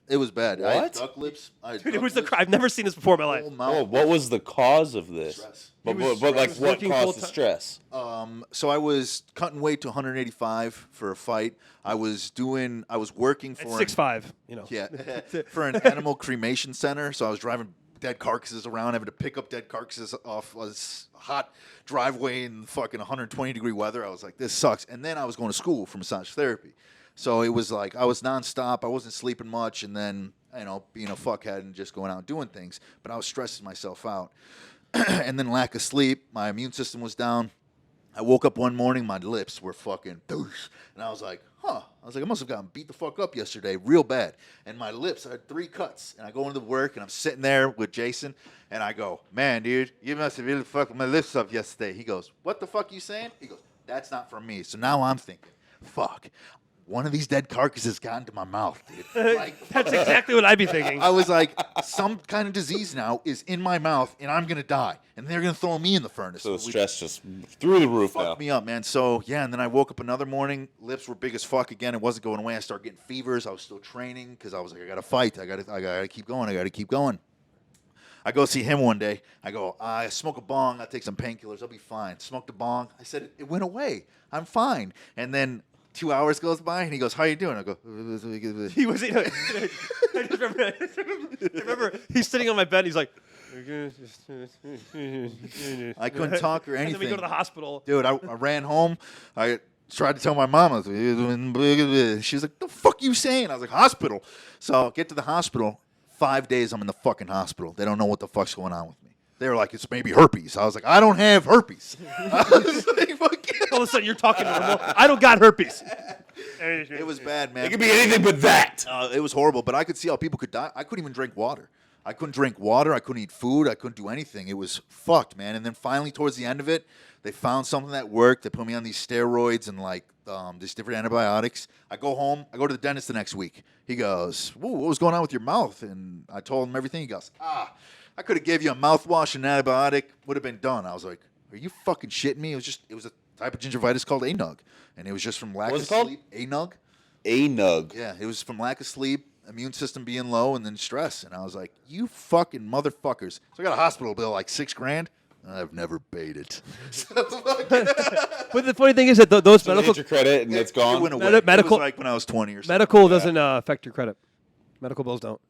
It was bad. What? I had duck lips. Dude, it was I've never seen this before in my life. Oh, what was the cause of this? Stress. But what caused the stress? So I was cutting weight to 185 for a fight. I was working for... 6'5", Yeah, for an animal cremation center. So I was driving dead carcasses around, having to pick up dead carcasses off a hot driveway in fucking 120-degree weather. I was like, this sucks. And then I was going to school for massage therapy. So it was like I was nonstop. I wasn't sleeping much, and then being a fuckhead and just going out and doing things. But I was stressing myself out, and then lack of sleep. My immune system was down. I woke up one morning, my lips were fucking douche, and I was like, I must have gotten beat the fuck up yesterday, real bad. And my lips, I had 3 cuts, and I go into work, and I'm sitting there with Jason, and I go, man, dude, you must have really fucked my lips up yesterday. He goes, what the fuck you saying? He goes, that's not from me. So now I'm thinking, fuck. One of these dead carcasses got into my mouth, dude. That's exactly what I'd be thinking. I was like, some kind of disease now is in my mouth, and I'm going to die. And they're going to throw me in the furnace. So the stress just through the roof now. Fucked me up, man. So, yeah, and then I woke up another morning. Lips were big as fuck again. It wasn't going away. I started getting fevers. I was still training because I was like, I got to fight. I got to keep going. I got to keep going. I go see him one day. I go, I smoke a bong. I'll take some painkillers. I'll be fine. Smoked a bong. I said, it went away. I'm fine. And then 2 hours goes by, and he goes, how you doing? I go, he was, I just remember he's sitting on my bed, and he's like, I couldn't talk or anything. And then we go to the hospital. Dude, I ran home. I tried to tell my mom. She was like, the fuck you saying? I was like, hospital. So get to the hospital. 5 days I'm in the fucking hospital. They don't know what the fuck's going on with me. They were like, it's maybe herpes. I was like, I don't have herpes. I was like, all of a sudden, you're talking to remote. I don't got herpes. It was bad, man. It could be anything but that. It was horrible, but I could see how people could die. I couldn't even drink water. I couldn't drink water. I couldn't eat food. I couldn't do anything. It was fucked, man. And then finally, towards the end of it, they found something that worked. They put me on these steroids and these different antibiotics. I go home. I go to the dentist the next week. He goes, whoa, what was going on with your mouth? And I told him everything. He goes, I could have gave you a mouthwash and an antibiotic. Would have been done. I was like, are you fucking shitting me? It was a type of gingivitis called anug. And it was just from lack of sleep. Anug? Anug. Yeah, it was from lack of sleep, immune system being low, and then stress. And I was like, you fucking motherfuckers. So I got a hospital bill like $6,000. I've never paid it. But the funny thing is that those So medical your credit and it's gone. It went away. Medical- It was like when I was 20 or something. medical doesn't affect your credit. Medical bills don't.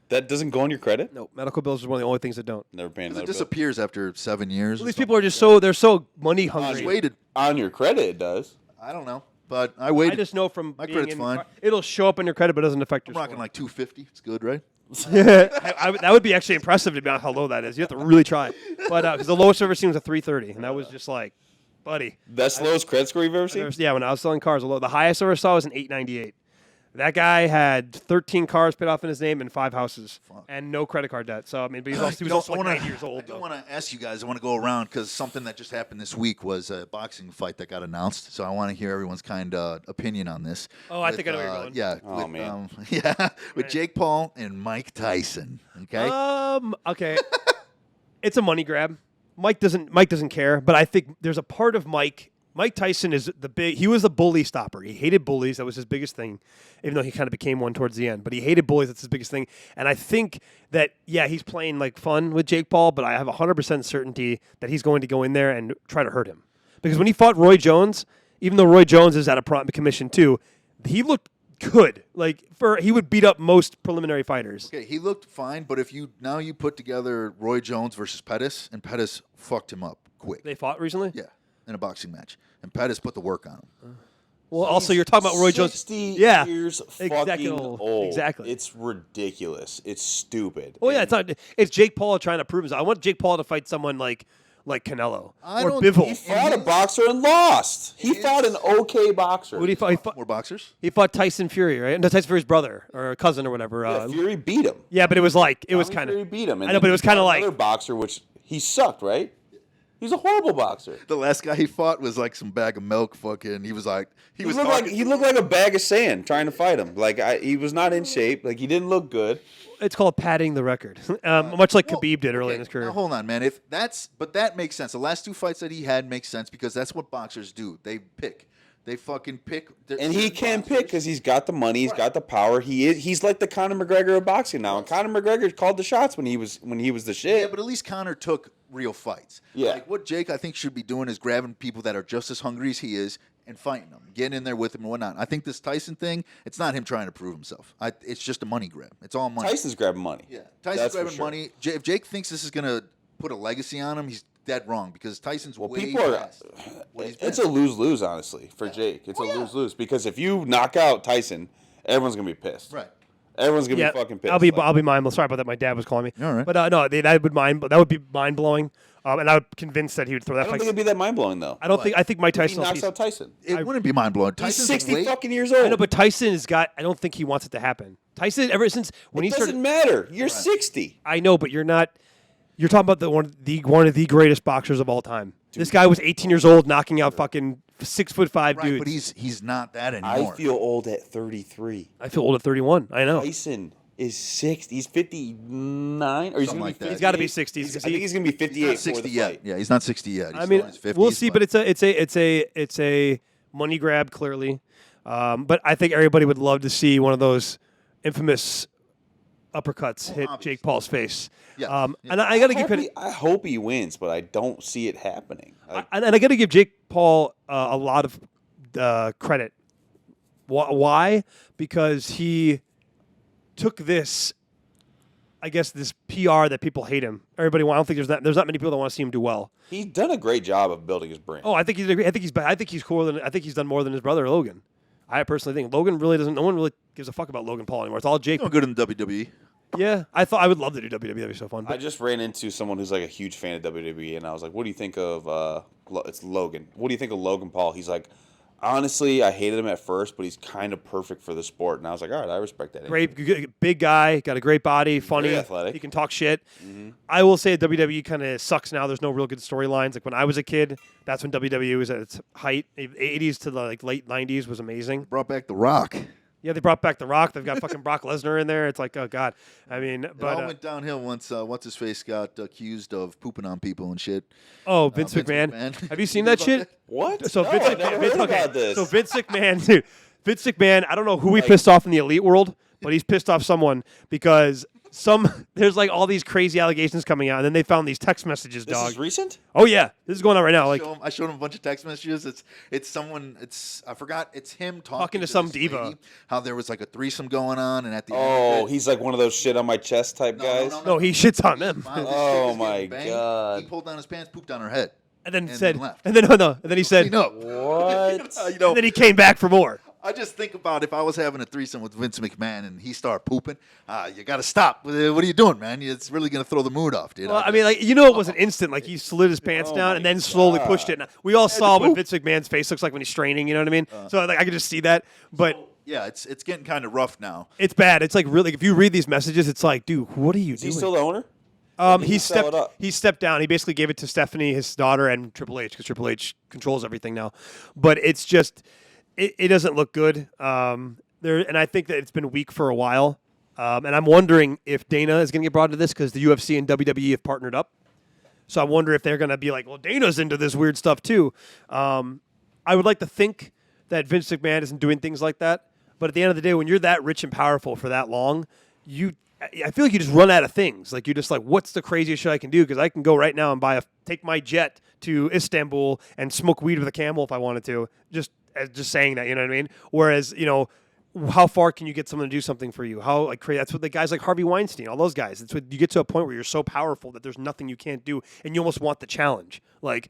That doesn't go on your credit? No, medical bills is one of the only things that don't. Never paying It another bill. disappears after 7 years. Well, these people are just so money hungry. waited. On your credit, it does. I don't know, but I waited. I just know from My being credit's in fine. It'll show up in your credit, but it doesn't affect your I'm rocking score. like 250. It's good, right? That would be actually impressive to be honest how low that is. You have to really try. But because the lowest I've ever seen was a 330, and that was just like, buddy. That's the lowest credit score you've ever seen? Yeah, when I was selling cars, the highest I ever saw was an 898. That guy had 13 cars paid off in his name and 5 houses and no credit card debt. So I mean, but he was also like 9 years old. I do want to ask you guys. I want to go around because something that just happened this week was a boxing fight that got announced. So I want to hear everyone's kind of opinion on this. Oh, I think I know where you're going. Yeah. Oh, man. With Jake Paul and Mike Tyson. Okay. Okay. It's a money grab. Mike doesn't care, but I think there's a part of Mike Tyson is he was the bully stopper. He hated bullies. That was his biggest thing, even though he kind of became one towards the end. But he hated bullies. That's his biggest thing. And I think that, yeah, he's playing like fun with Jake Paul, but I have 100% certainty that he's going to go in there and try to hurt him. Because when he fought Roy Jones, even though Roy Jones is at a commission too, he looked good. Like he would beat up most preliminary fighters. Okay, he looked fine, but if you put together Roy Jones versus Pettis, and Pettis fucked him up quick. They fought recently? Yeah, in a boxing match. And Pettis put the work on him. Well, also you're talking about Roy Jones. 60 yeah, years exactly. fucking old. Exactly. It's ridiculous. It's stupid. Oh yeah, it's not. It's Jake Paul trying to prove himself. I want Jake Paul to fight someone like Canelo I or don't- He Bivol. fought a boxer and lost. He fought an okay boxer. Who did he fight? More boxers? He fought Tyson Fury, right? No, Tyson Fury's brother or cousin or whatever. Yeah, Fury beat him. Yeah, but it was like it was Tommy kind Fury of. beat him. And I know, but it was kind of like another boxer, which he sucked, right? He's a horrible boxer. The last guy he fought was like some bag of milk. Fucking, he was like He looked like a bag of sand trying to fight him. Like he was not in shape. Like he didn't look good. it's called padding the record, much like Khabib did early in his career. Now, hold on, man. But that makes sense. The last 2 fights that he had make sense because that's what boxers do. They pick. They fucking pick. And he can pick because he's got the money, he's got the power. He's like the Conor McGregor of boxing now. And Conor McGregor called the shots when he was the shit. Yeah, but at least Conor took real fights. Yeah. Like what Jake I think should be doing is grabbing people that are just as hungry as he is and fighting them, getting in there with him and whatnot. I think this Tyson thing, it's not him trying to prove himself. It's just a money grab. It's all money. Tyson's grabbing money. Yeah, Tyson's That's for grabbing sure. money. If Jake thinks this is gonna put a legacy on him, he's dead wrong because Tyson's way People are. past what he's It's been. a lose-lose, honestly, for Jake. It's a lose-lose because if you knock out Tyson, everyone's gonna be pissed. Right. Everyone's gonna be fucking pissed. I'll be Like, mindful. Sorry about that. My dad was calling me. All right. But no, that would be mind blowing. And I would convinced that he would throw that I don't fight. think it'd be that mind-blowing though. I don't think. I think Mike He Tyson. knocks out Tyson. It wouldn't be mind blowing. He's Tyson's 60 weight- fucking years old. I know, but Tyson has got. I don't think he wants it to happen. Tyson, ever since when it he doesn't started, matter. You're 60. I know, but you're not. You're talking about one of the greatest boxers of all time. This guy was 18 years old, knocking out fucking 6'5" Right, dudes. but he's not that I anymore. feel old at 33. I feel old at 31. I know. Tyson is 60. He's 59, or he's Something gonna like be that. He's got to be 60s. I think he's gonna be 58 He's not for 60 the yet. fight. Yeah, he's not 60 yet. He's I mean, still in his 50s, we'll see, but it's a money grab clearly. But I think everybody would love to see one of those infamous uppercuts hit obviously. Jake Paul's face. Yeah. And I got to give credit. I hope he wins, but I don't see it happening. And I got to give Jake Paul a lot of credit. Why? Because he took this, I guess, this PR that people hate him. Everybody, I don't think there's not many people that want to see him do well. He's done a great job of building his brand. Oh, I think he's cooler than I think he's done more than his brother Logan. I personally think Logan really doesn't. No one really gives a fuck about Logan Paul anymore. It's all Jake. doing good in the WWE. Yeah, I thought I would love to do WWE. That'd be so fun. I But just ran into someone who's like a huge fan of WWE, and I was like, "What do you think of?" It's Logan. What do you think of Logan Paul? He's like, honestly, I hated him at first, but he's kind of perfect for the sport. And I was like, all right, I respect that. great, big guy, got a great body, funny, Very athletic. he can talk shit. I will say WWE kind of sucks now. There's no real good storylines. Like when I was a kid, that's when WWE was at its height. 80s to the late 90s was amazing. Brought back The Rock. Yeah, they brought back The Rock. They've got fucking Brock Lesnar in there. It's like, oh god. I mean, It but all went downhill once what's his face got accused of pooping on people and shit. Vince Vince McMahon. McMahon. Have you seen You know that about shit? What? So No, Vince I've never heard about this. So Vince McMahon, dude. Vince McMahon, I don't know who he pissed off in the elite world, but he's pissed off someone because there's like all these crazy allegations coming out, and then they found these text messages, This dog. is recent? Oh yeah, this is going on right now. Like I showed him a bunch of text messages. It's someone. I forgot. It's him talking to some this diva. lady, how there was like a threesome going on, and at the end Oh, of it, he's like one of those shit on my chest type guys. no, he shits on them. Finally, this Oh chick was my getting banged. God. He pulled down his pants, pooped on her head, And then and said, left. and then no, and then he said, Clean up. What? You know, and then he came back for more. I just think about if I was having a threesome with Vince McMahon and he started pooping, you got to stop. What are you doing, man? It's really going to throw the mood off, dude. Well, I mean, like it wasn't instant. Like he slid his pants Oh down my and then slowly God. pushed it. And we all saw what Vince McMahon's face looks like when he's straining. You know what I mean? So like I could just see that, but. yeah, it's getting kind of rough now. It's bad. It's like really. If you read these messages, it's like, dude, what are you Is doing? he still the owner? He sell it stepped. up? He stepped down. He basically gave it to Stephanie, his daughter, and Triple H because Triple H controls everything now. But it's just, it doesn't look good. And I think that it's been weak for a while. And I'm wondering if Dana is going to get brought into this because the UFC and WWE have partnered up. So I wonder if they're going to be like, well, Dana's into this weird stuff too. I would like to think that Vince McMahon isn't doing things like that. But at the end of the day, when you're that rich and powerful for that long, you I feel like you just run out of things. Like you're just like, what's the craziest shit I can do? Because I can go right now and take my jet to Istanbul and smoke weed with a camel if I wanted to. Just saying that, you know what I mean? Whereas, how far can you get someone to do something for you? How like crazy? That's what the guys like Harvey Weinstein, all those guys. It's what you get to a point where you're so powerful that there's nothing you can't do, and you almost want the challenge. Like,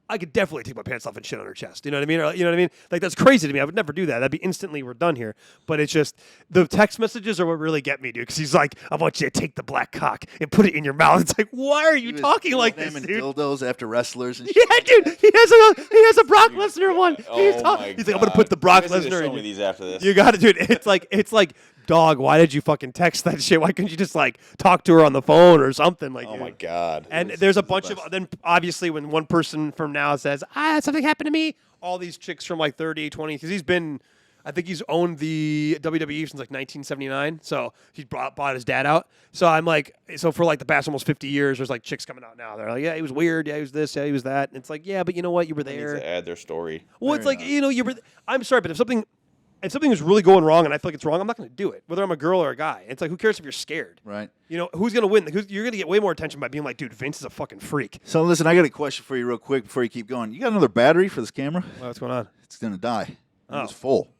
I could definitely take my pants off and shit on her chest. You know what I mean? Or, you know what I mean? Like that's crazy to me. I would never do that. That'd be instantly we're done here. But it's just the text messages are what really get me, dude. Because he's like, I want you to take the black cock and put it in your mouth. It's like, why are you talking like this, dude? Dildos after wrestlers and shit. Yeah, dude. He has a Brock Lesnar one. He's like, I'm gonna put the Brock Lesnar Show in me these after this. You got it, dude. It's like, dog, why did you fucking text that shit? Why couldn't you just like talk to her on the phone or something? Like, Oh my god. And there's a bunch of then obviously when one person from now says, something happened to me, all these chicks from like 30, 20, because I think he's owned the WWE since like 1979. So he bought his dad out. So I'm like, so for like the past almost 50 years, there's like chicks coming out now. They're like, yeah, he was weird. Yeah, he was this. Yeah, he was that. And it's like, yeah, but you know what? You were there. Need to add their story. Well, it's like, you were. I'm sorry, but if something is really going wrong and I feel like it's wrong, I'm not going to do it, whether I'm a girl or a guy. It's like, who cares if you're scared? Right. Who's going to win? You're going to get way more attention by being like, dude, Vince is a fucking freak. So listen, I got a question for you real quick before you keep going. You got another battery for this camera? Well, what's going on? It's going to die. Oh. It's full.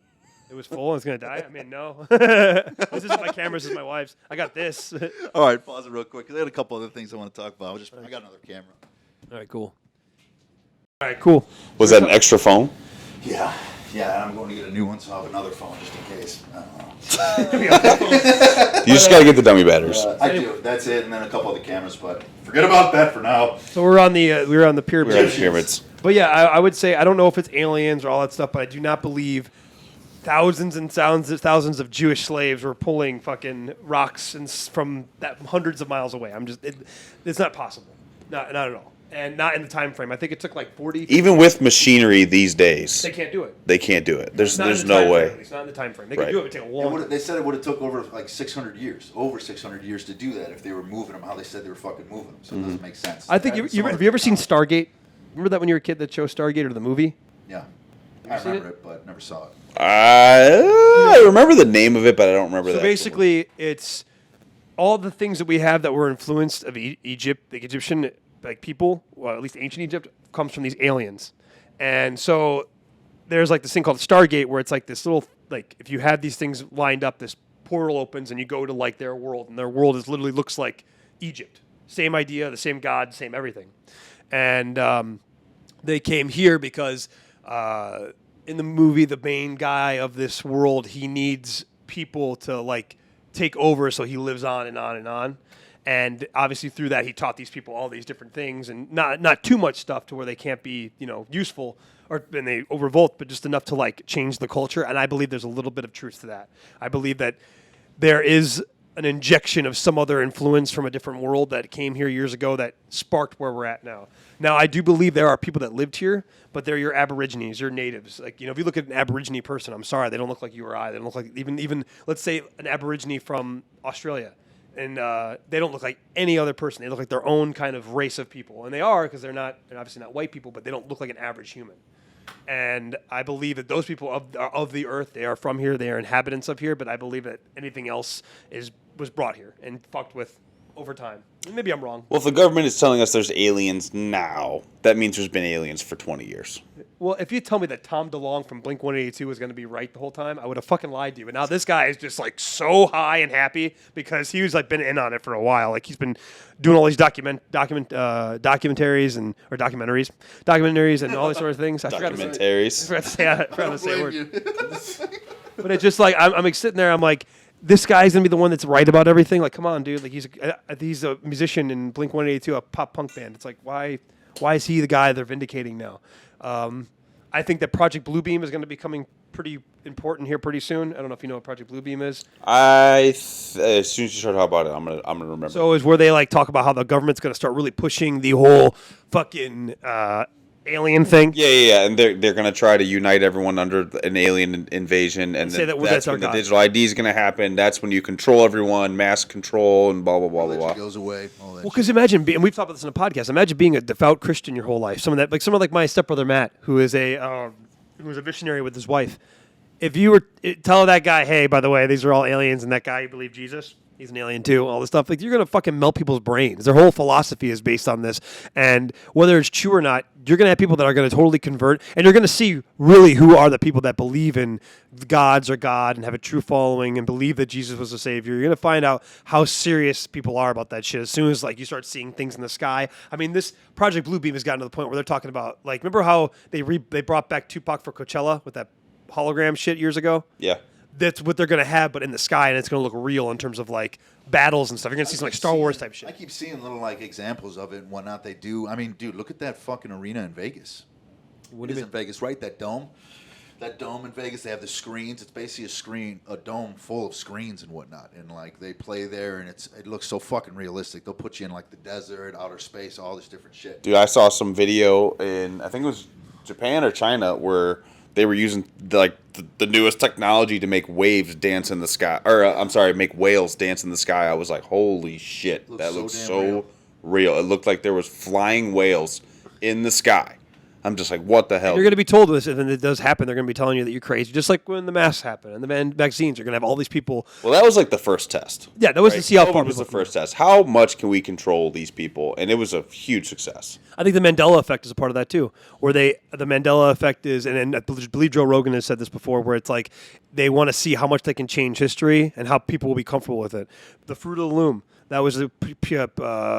It was full and it's going to die? I mean, no. This isn't my camera. This is my wife's. I got this. All right, pause it real quick because I got a couple other things I want to talk about. I got another camera. All right, cool. All right, cool. Was that an extra phone? Yeah, I'm going to get a new one, so I'll have another phone just in case. I don't know. You just gotta get the dummy batteries. I do. That's it, and then a couple other cameras, but forget about that for now. So we were on the pyramids. We're on the pyramids. But yeah, I would say I don't know if it's aliens or all that stuff, but I do not believe thousands of Jewish slaves were pulling fucking rocks from hundreds of miles away. It's not possible. Not at all. And not in the time frame. I think it took like 40. Even with machinery these days, They can't do it. they can't do it. There's Not in the no time way. frame, at least not in the time frame. They Right. could do it. It would take a long. They said it would have took over 600 years to do that if they were moving them how they said they were fucking moving them. So it doesn't make sense. I think have you ever seen Stargate? Remember that when you were a kid, that show Stargate or the movie? Yeah, I remember it, but never saw it. I remember the name of it, but I don't remember that. So basically, it's all the things that we have that were influenced of Egypt, the Egyptian people, well, at least ancient Egypt, comes from these aliens. And so there's like this thing called Stargate where it's like this little, like if you have these things lined up, this portal opens and you go to like their world, and their world literally looks like Egypt. Same idea, the same God, same everything. And they came here because in the movie, the main guy of this world, he needs people to like take over, so he lives on and on and on. And obviously through that, he taught these people all these different things, and not too much stuff to where they can't be, useful and they revolt, but just enough to like change the culture. And I believe there's a little bit of truth to that. I believe that there is an injection of some other influence from a different world that came here years ago that sparked where we're at now. Now, I do believe there are people that lived here, but they're your aborigines, your natives. Like, if you look at an aborigine person, I'm sorry, they don't look like you or I. They don't look like even let's say an aborigine from Australia. And they don't look like any other person. They look like their own kind of race of people. And they are, because they're obviously not white people, but they don't look like an average human. And I believe that those people are of the earth. They are from here. They are inhabitants of here. But I believe that anything else was brought here and fucked with over time. Maybe I'm wrong. Well, if the government is telling us there's aliens now, that means there's been aliens for 20 years. Well, if you tell me that Tom DeLonge from Blink-182 was going to be right the whole time, I would have fucking lied to you. But now this guy is just like so high and happy because he was like been in on it for a while. Like he's been doing all these documentaries and all these sort of things. I forgot to say a word. But it's just like I'm like sitting there. I'm like, this guy's gonna be the one that's right about everything. Like, come on, dude. Like he's a musician in Blink-182, a pop punk band. It's like why is he the guy they're vindicating now? I think that Project Bluebeam is going to be coming pretty important here pretty soon. I don't know if you know what Project Bluebeam is. As soon as you start talking about it, I'm gonna remember. So it's where they like talk about how the government's going to start really pushing the whole fucking alien thing. Yeah, and they're going to try to unite everyone under an alien invasion, and that's when the digital ID is going to happen. That's when you control everyone, mass control, and blah blah blah blah blah. Goes away. Well, because imagine, and we've talked about this in a podcast. Imagine being a devout Christian your whole life. Someone like my stepbrother Matt, who is a missionary with his wife. If you were tell that guy, hey, by the way, these are all aliens, and that guy you believe Jesus, he's an alien too, all this stuff. Like, you're gonna fucking melt people's brains. Their whole philosophy is based on this, and whether it's true or not, you're gonna have people that are gonna totally convert, and you're gonna see really who are the people that believe in gods or God and have a true following and believe that Jesus was the savior. You're gonna find out how serious people are about that shit as soon as like you start seeing things in the sky. I mean, this Project Bluebeam has gotten to the point where they're talking about, like, remember how they brought back Tupac for Coachella with that hologram shit years ago? Yeah. That's what they're going to have, but in the sky, and it's going to look real in terms of, like, battles and stuff. You're going to see some, like, Star Wars type shit. I keep seeing little, like, examples of it and whatnot they do. I mean, dude, look at that fucking arena in Vegas. What It is in Vegas, right? That dome in Vegas, they have the screens. It's basically a dome full of screens and whatnot. And, like, they play there, and it looks so fucking realistic. They'll put you in, like, the desert, outer space, all this different shit. Dude, I saw some video in, I think it was Japan or China, where they were using the newest technology to make waves dance in the sky. Or, make whales dance in the sky. I was like, holy shit, that looks so real. It looked like there was flying whales in the sky. I'm just like, what the hell? You're going to be told this, and then it does happen. They're going to be telling you that you're crazy, just like when the masks happen and the vaccines. You're going to have all these people. Well, that was like the first test. Yeah, that was to see how far COVID was the first test. How much can we control these people? And it was a huge success. I think the Mandela effect is a part of that too, where the Mandela effect is, and I believe Joe Rogan has said this before, where it's like they want to see how much they can change history and how people will be comfortable with it. The Fruit of the Loom. That was a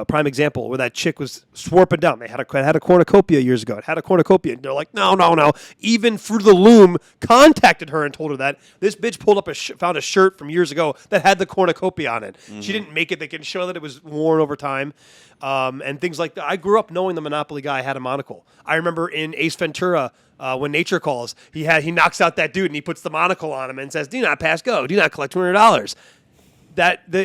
prime example where that chick was swarping down. They had a cornucopia years ago. It had a cornucopia. And they're like, no. Even Fruit of the Loom contacted her and told her that. This bitch pulled up found a shirt from years ago that had the cornucopia on it. Mm-hmm. She didn't make it. They can show that it was worn over time. And things like that. I grew up knowing the Monopoly guy had a monocle. I remember in Ace Ventura, when nature calls, he knocks out that dude and he puts the monocle on him and says, "Do not pass go. Do not collect $200."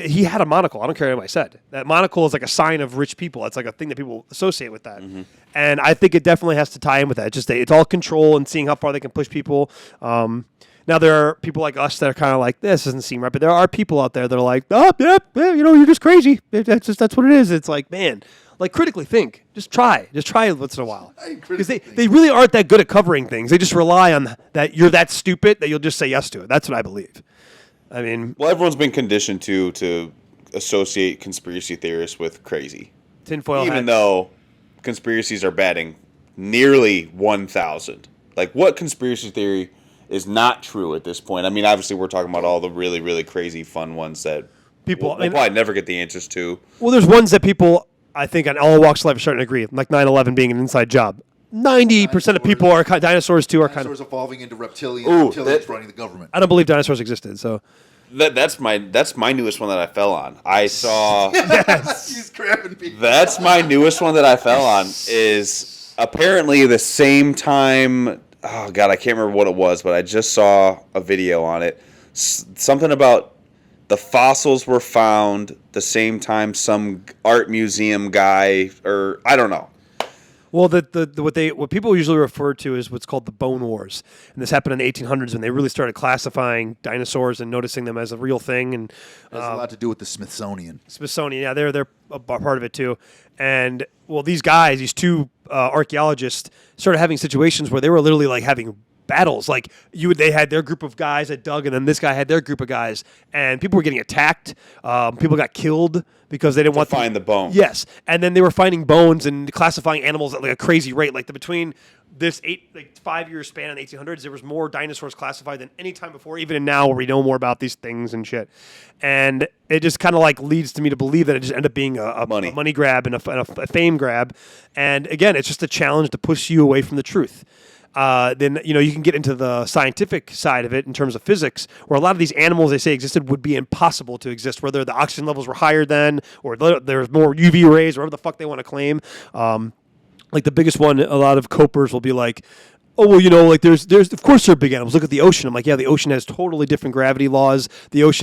He had a monocle. I don't care what anybody said. That monocle is like a sign of rich people. It's like a thing that people associate with that. Mm-hmm. And I think it definitely has to tie in with that. It's all control and seeing how far they can push people. Now, there are people like us that are kind of like, this doesn't seem right. But there are people out there that are like, yeah, you're just crazy. That's what it is. It's like, man, like, critically think. Just try it once in a while. Because they really aren't that good at covering things. They just rely on that you're that stupid that you'll just say yes to it. That's what I believe. I mean, well, everyone's been conditioned to associate conspiracy theorists with crazy. Tinfoil Even hats. though conspiracies are batting nearly 1,000. Like, what conspiracy theory is not true at this point? I mean, obviously, we're talking about all the really, really crazy, fun ones that we'll probably never get the answers to. Well, there's ones that people, I think, on all walks of life are starting to agree, like 9/11 being an inside job. 90% of people are dinosaurs too. Dinosaurs evolving into reptilians running the government. I don't believe dinosaurs existed. So that's my newest one that I fell on. I saw. He's grabbing me. That's my newest one that I fell on. Is apparently the same time. Oh God, I can't remember what it was, but I just saw a video on it. Something about the fossils were found the same time some art museum guy, or I don't know. Well, what people usually refer to is what's called the Bone Wars, and this happened in the 1800s when they really started classifying dinosaurs and noticing them as a real thing. And it has a lot to do with the Smithsonian. Yeah, they're a part of it too. And well, these two archaeologists, started having situations where they were literally like having battles. Like they had their group of guys that dug, and then this guy had their group of guys, and people were getting attacked. People got killed because they didn't want to find the bone. Yes, and then they were finding bones and classifying animals at like a crazy rate. Like between this 5-year span in the 1800s, there was more dinosaurs classified than any time before, even now where we know more about these things and shit. And it just kind of like leads to me to believe that it just ended up being a money grab and a fame grab. And again, it's just a challenge to push you away from the truth. Then you can get into the scientific side of it in terms of physics, where a lot of these animals they say existed would be impossible to exist, whether the oxygen levels were higher then, or there's more UV rays, or whatever the fuck they want to claim. Like the biggest one, a lot of copers will be like, oh, well, like there's of course there are big animals. Look at the ocean. I'm like, yeah, the ocean has totally different gravity laws. There's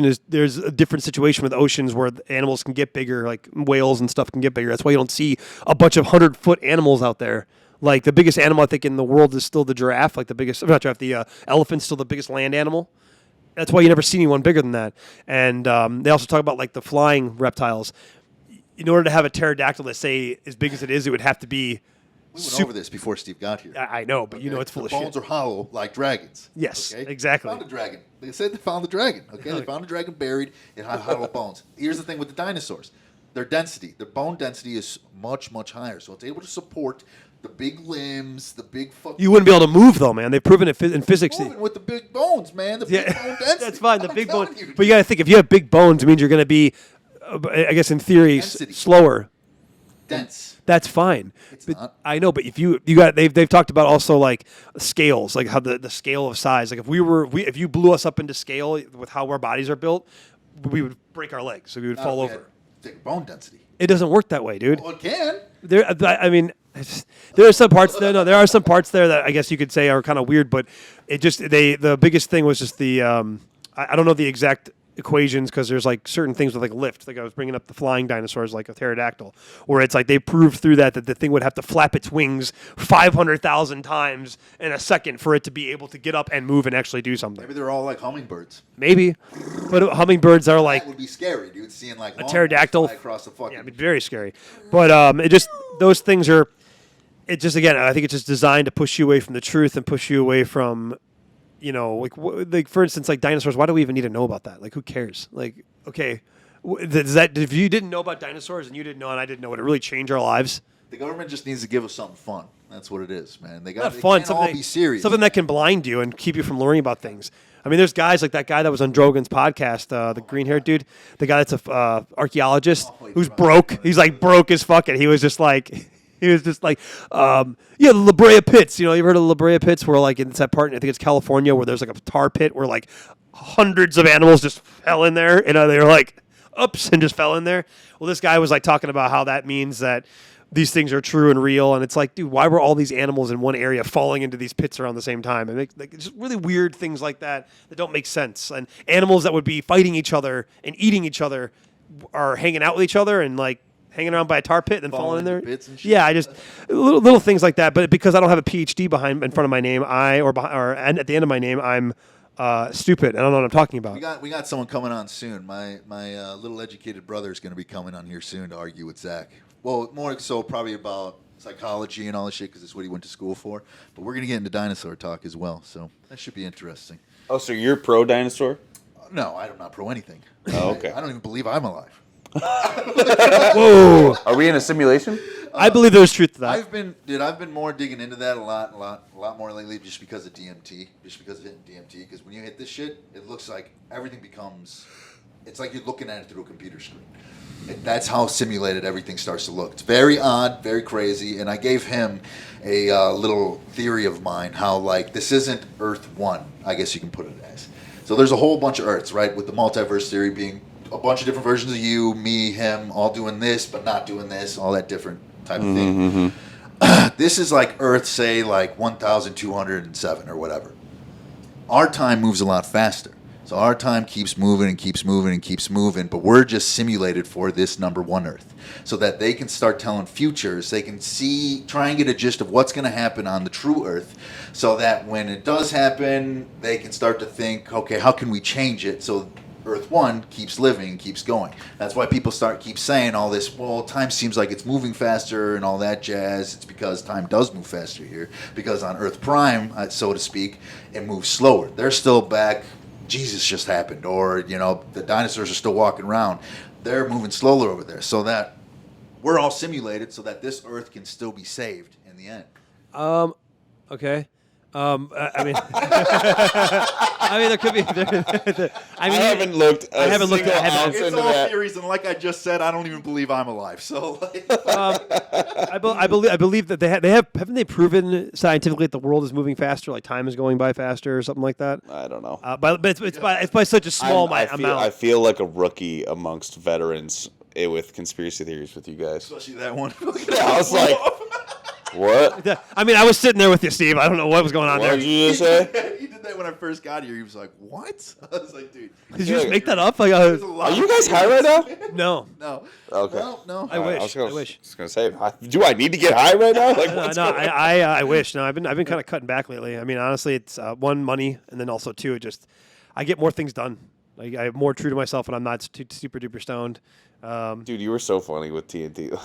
a different situation with oceans where animals can get bigger, like whales and stuff can get bigger. That's why you don't see a bunch of 100-foot animals out there. Like the biggest animal I think in the world is still the giraffe. Like the elephant's still the biggest land animal. That's why you never see anyone bigger than that. And they also talk about like the flying reptiles. In order to have a pterodactyl that say as big as it is, it would have to be We went over this before Steve got here. I know, but you know it's full the of shit. bones are hollow like dragons. Yes, okay? exactly. Found a dragon. They said they found the dragon. Okay, they found a dragon buried in hollow bones. Here's the thing with the dinosaurs: their bone density is much, much higher, so it's able to support the big limbs, the big fucking. You wouldn't be able to move though, man. They've proven it in physics. Moving with the big bones, man. The big bone density. That's fine. The I'm big telling bones, you. but you got to think if you have big bones, it means you're going to be, I guess in theory, Density. slower. Dense. That's fine. It's But not. I know, but if you got they've talked about also like scales, like how the scale of size. Like if you blew us up into scale with how our bodies are built, we would break our legs, so we would fall We over. had thick bone density. It doesn't work that way, dude. Well, it can. I mean, there are some parts there. No, there are some parts there that I guess you could say are kind of weird, but it just the biggest thing was just the I don't know the exact equations because there's like certain things with like lift. Like I was bringing up the flying dinosaurs, like a pterodactyl, where it's like they proved through that the thing would have to flap its wings 500,000 times in a second for it to be able to get up and move and actually do something. Maybe they're all like hummingbirds. Maybe, but hummingbirds are like That would be scary, dude. Seeing like a pterodactyl fly across the fucking. Yeah, it'd be very scary. But it just those things are. It just again, I think it's just designed to push you away from the truth and push you away from, like for instance, like dinosaurs. Why do we even need to know about that? Like, who cares? Like, okay, does that if you didn't know about dinosaurs and you didn't know and I didn't know, would it really change our lives? The government just needs to give us something fun. That's what it is, man. They got Not it fun. can't all be serious. Something that can blind you and keep you from learning about things. I mean, there's guys like that guy that was on Drogan's podcast, the green-haired dude, the guy that's a archaeologist who's broke. He's like broke as fuck, and he was just like. The La Brea Pits. You know, you've heard of the La Brea Pits where, like, it's that part, I think it's California, where there's, like, a tar pit where, like, hundreds of animals just fell in there. And they were like, oops, and just fell in there. Well, this guy was, like, talking about how that means that these things are true and real. And it's like, dude, why were all these animals in one area falling into these pits around the same time? And like, just really weird things like that don't make sense. And animals that would be fighting each other and eating each other are hanging out with each other and, like, hanging around by a tar pit and then falling in there. Pits and shit. Yeah, I just little things like that. But because I don't have a PhD in front of my name, and at the end of my name, I'm stupid. I don't know what I'm talking about. We got someone coming on soon. My little educated brother is going to be coming on here soon to argue with Zach. Well, more so probably about psychology and all this shit because it's what he went to school for. But we're going to get into dinosaur talk as well, so that should be interesting. Oh, so you're pro dinosaur? No, I'm not pro anything. Oh, okay. I don't even believe I'm alive. Whoa! Are we in a simulation? I believe there's truth to that. I've been more digging into that a lot more lately just because of DMT, just because of hitting DMT. Because when you hit this shit, it looks like everything becomes. It's like you're looking at it through a computer screen. That's how simulated everything starts to look. It's very odd, very crazy. And I gave him a little theory of mine how like this isn't Earth 1, I guess you can put it as. So there's a whole bunch of Earths, right? With the multiverse theory being a bunch of different versions of you, me, him, all doing this but not doing this, all that different type of thing. This is like Earth, say like 1,207 or whatever. Our time moves a lot faster. So our time keeps moving and keeps moving and keeps moving, but we're just simulated for this number one Earth. So that they can start telling futures, they can try and get a gist of what's going to happen on the true Earth, so that when it does happen, they can start to think, okay, how can we change it so Earth 1 keeps living, keeps going. That's why people keep saying all this, well, time seems like it's moving faster and all that jazz. It's because time does move faster here. Because on Earth Prime, so to speak, it moves slower. They're still back, Jesus just happened, or, the dinosaurs are still walking around. They're moving slower over there. So that we're all simulated so that this Earth can still be saved in the end. Okay. I mean, there could be. I haven't looked. I haven't looked at It's into all that. theories, and like I just said, I don't even believe I'm alive. So, I believe that haven't they proven scientifically that the world is moving faster, like time is going by faster or something like that. I don't know. But it's by such a small I amount. feel like a rookie amongst veterans with conspiracy theories with you guys. especially that one. I was like, what? I mean, I was sitting there with you, Steve. I don't know what was going on What there. did you just say? He did that when I first got here. He was like, "What?" I was like, "Dude, Did you just make that up? Like, there's a lot Are of you guys high right now? no. No. Okay. No. I wish. I I wish. was gonna say, do I need to get high right now? Like, No, what's no, going on? I wish. No, I've been kind of cutting back lately. I mean, honestly, it's one, money, and then also two, I get more things done. Like I'm more true to myself when I'm not super duper stoned. Dude, you were so funny with TNT.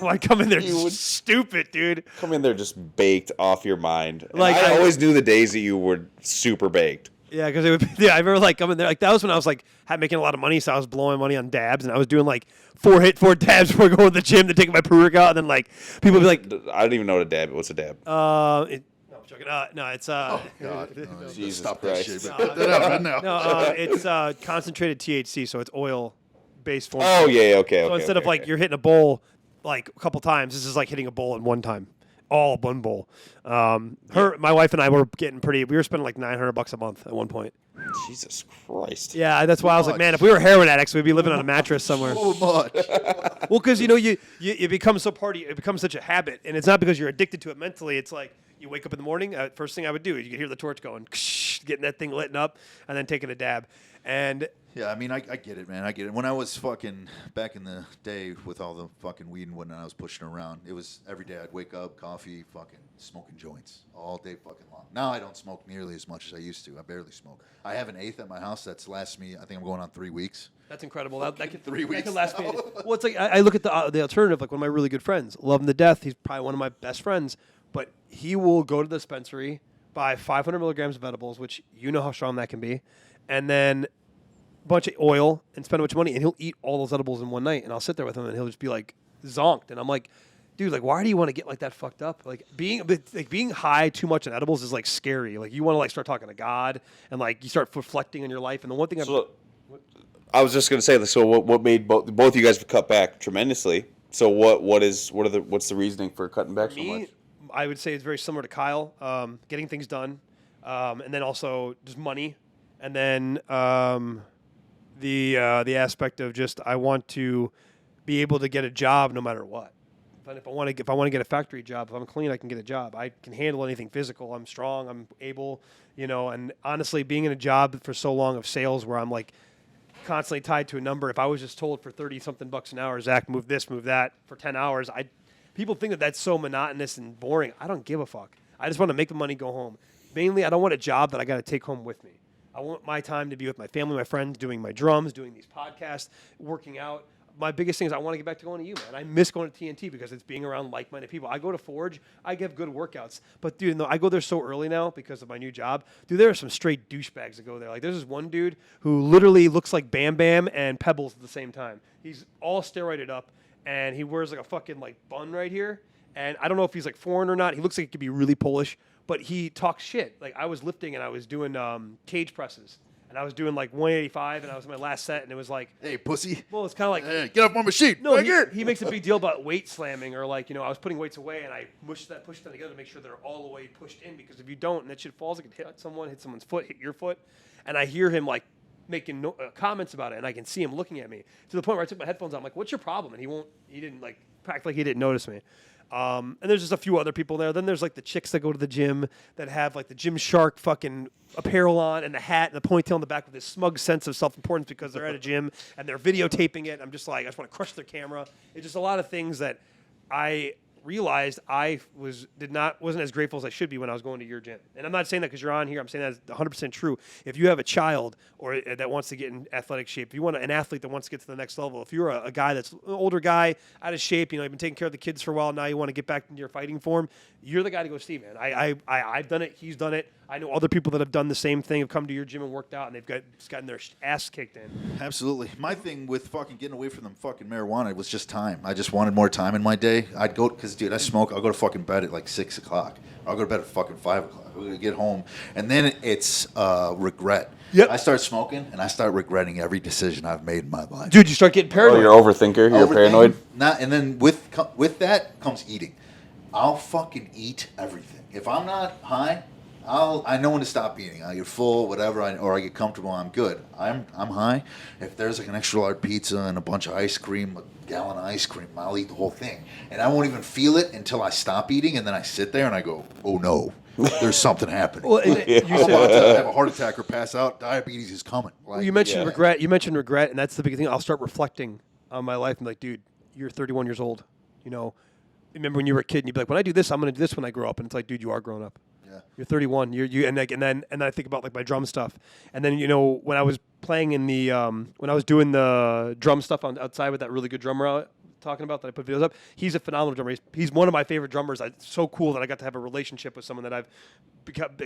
I come in there You would- stupid, dude. Come in there just baked off your mind. And Like, I I- always knew the days that you were super baked. Yeah, because it would. Yeah, I remember like coming there. Like that was when I was like making a lot of money, so I was blowing money on dabs, and I was doing like 4 dabs before going to the gym to take my pre-workout, and then like people would be like, I don't even know what a dab. What's a dab? no, I'm joking. No, it's God, no, Jesus stop Christ. that shit. Cut that out right now. no, it's concentrated THC, so it's oil-based form. Oh yeah, okay. So okay, instead okay, of like okay. you're hitting a bowl like a couple times, this is like hitting a bowl in one time. All one bowl. My wife and I were getting pretty. We were spending like $900 a month at one point. Jesus Christ. Yeah, that's why I was like, man, if we were heroin addicts, we'd be living on a mattress somewhere. So much. Well, because you become so it becomes such a habit, and it's not because you're addicted to it mentally. It's like you wake up in the morning. First thing I would do is you could hear the torch going, getting that thing lit up, and then taking a dab. And Yeah, I mean, I get it, man. I get it. When I was fucking back in the day with all the fucking weed and whatnot I was pushing around, it was every day I'd wake up, coffee, fucking smoking joints all day fucking long. Now I don't smoke nearly as much as I used to. I barely smoke. I have an eighth at my house that's lasts me, I think I'm going on 3 weeks. that's incredible. That can 3 That weeks can last me. now. Well, it's like I look at the alternative. Like one of my really good friends, love him to death. He's probably one of my best friends, but he will go to the dispensary, buy 500 milligrams of edibles, which you know how strong that can be, and then bunch of oil and spend a bunch of money, and he'll eat all those edibles in one night, and I'll sit there with him, and he'll just be like zonked, and I'm like, dude, like, why do you want to get like that fucked up? Like being high too much on edibles is like scary. Like you want to like start talking to God, and like you start reflecting on your life. And the one thing I was just gonna say, so what made both you guys cut back tremendously? So what's the reasoning for cutting back so much? I would say it's very similar to Kyle, getting things done, and then also just money, and then the aspect of just I want to be able to get a job no matter what. But if I want to get a factory job, if I'm clean, I can get a job. I can handle anything physical. I'm strong. I'm able, And honestly, being in a job for so long of sales where I'm like constantly tied to a number. If I was just told for 30-something bucks an hour, Zach, move this, move that for 10 hours, people think that that's so monotonous and boring. I don't give a fuck. I just want to make the money, go home. Mainly, I don't want a job that I got to take home with me. I want my time to be with my family, my friends, doing my drums, doing these podcasts, working out. My biggest thing is I want to get back to going to you, man. I miss going to TNT because it's being around like-minded people. I go to Forge. I give good workouts. But, dude, I go there so early now because of my new job. Dude, there are some straight douchebags that go there. Like, there's this one dude who literally looks like Bam Bam and Pebbles at the same time. He's all steroided up, and he wears, like, a fucking, like, bun right here. And I don't know if he's, like, foreign or not. He looks like he could be really Polish. But he talks shit. Like, I was lifting, and I was doing cage presses. And I was doing like 185, and I was in my last set, and it was like, Hey, pussy. well, it's kind of like, Hey, get off my machine. no, Right here. he makes a big deal about weight slamming, or like, I was putting weights away, and I pushed them together to make sure they're all the way pushed in, because if you don't, and that shit falls, it could hit someone's foot, hit your foot, and I hear him like making comments about it, and I can see him looking at me to the point where I took my headphones out. I'm like, what's your problem? And he didn't like act like he didn't notice me. And there's just a few other people there. Then there's like the chicks that go to the gym that have like the Gymshark fucking apparel on and the hat and the ponytail in the back with this smug sense of self-importance because they're at a gym and they're videotaping it. I'm just like, I just want to crush their camera. It's just a lot of things that I realized I wasn't as grateful as I should be when I was going to your gym. And I'm not saying that because you're on here. I'm saying that's 100% true. If you have a child or that wants to get in athletic shape, if you want an athlete that wants to get to the next level, if you're a guy that's an older guy, out of shape, you've been taking care of the kids for a while, now you want to get back into your fighting form, you're the guy to go see, man. I've done it. He's done it. I know other people that have done the same thing, have come to your gym and worked out, and they've gotten their ass kicked in. Absolutely. My thing with fucking getting away from them fucking marijuana was just time. I just wanted more time in my day. I'd go, because, dude, I smoke. I'll go to fucking bed at like 6 o'clock. I'll go to bed at fucking 5 o'clock. I'm going to get home. And then it's regret. Yep. I start smoking, and I start regretting every decision I've made in my life. Dude, you start getting paranoid. Oh, you're an overthinker. You're paranoid. And then with that comes eating. I'll fucking eat everything. If I'm not high, I know when to stop eating. I get full, whatever, or I get comfortable. I'm good. I'm high. If there's like an extra large pizza and a bunch of ice cream, a gallon of ice cream, I'll eat the whole thing, and I won't even feel it until I stop eating, and then I sit there and I go, "Oh no, there's something happening. Well, I'm about to have a heart attack or pass out. Diabetes is coming." Like, you mentioned regret. You mentioned regret, and that's the big thing. I'll start reflecting on my life. I'm like, dude, you're 31 years old. Remember when you were a kid and you'd be like, when I do this, I'm going to do this when I grow up. And it's like, dude, you are grown up. Yeah. You're 31. And then I think about like my drum stuff. And then when I was playing in the when I was doing the drum stuff outside with that really good drummer talking about that I put videos up. He's a phenomenal drummer. He's one of my favorite drummers. It's so cool that I got to have a relationship with someone that I've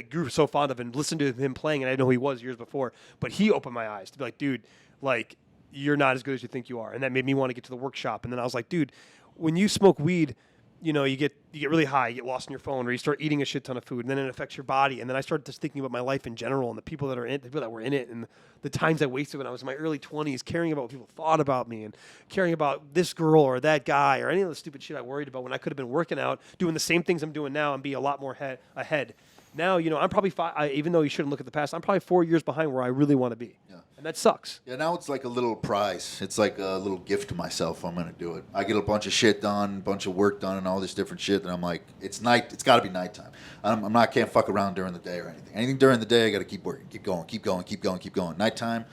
grew so fond of and listened to him playing, and I didn't know who he was years before. But he opened my eyes to be like, dude, like you're not as good as you think you are, and that made me want to get to the workshop. And then I was like, dude, when you smoke weed, you get really high, you get lost in your phone, or you start eating a shit ton of food, and then it affects your body. And then I started just thinking about my life in general and the people that were in it, and the times I wasted when I was in my early 20s, caring about what people thought about me, and caring about this girl or that guy or any of the stupid shit I worried about when I could have been working out, doing the same things I'm doing now, and be a lot more ahead. Now, I'm probably even though you shouldn't look at the past, I'm probably 4 years behind where I really want to be. Yeah. And that sucks. Yeah, now it's like a little prize. It's like a little gift to myself. I'm going to do it. I get a bunch of shit done, a bunch of work done, and all this different shit. And I'm like, it's got to be nighttime. Can't fuck around during the day or anything. Anything during the day, I got to keep working, keep going. Nighttime,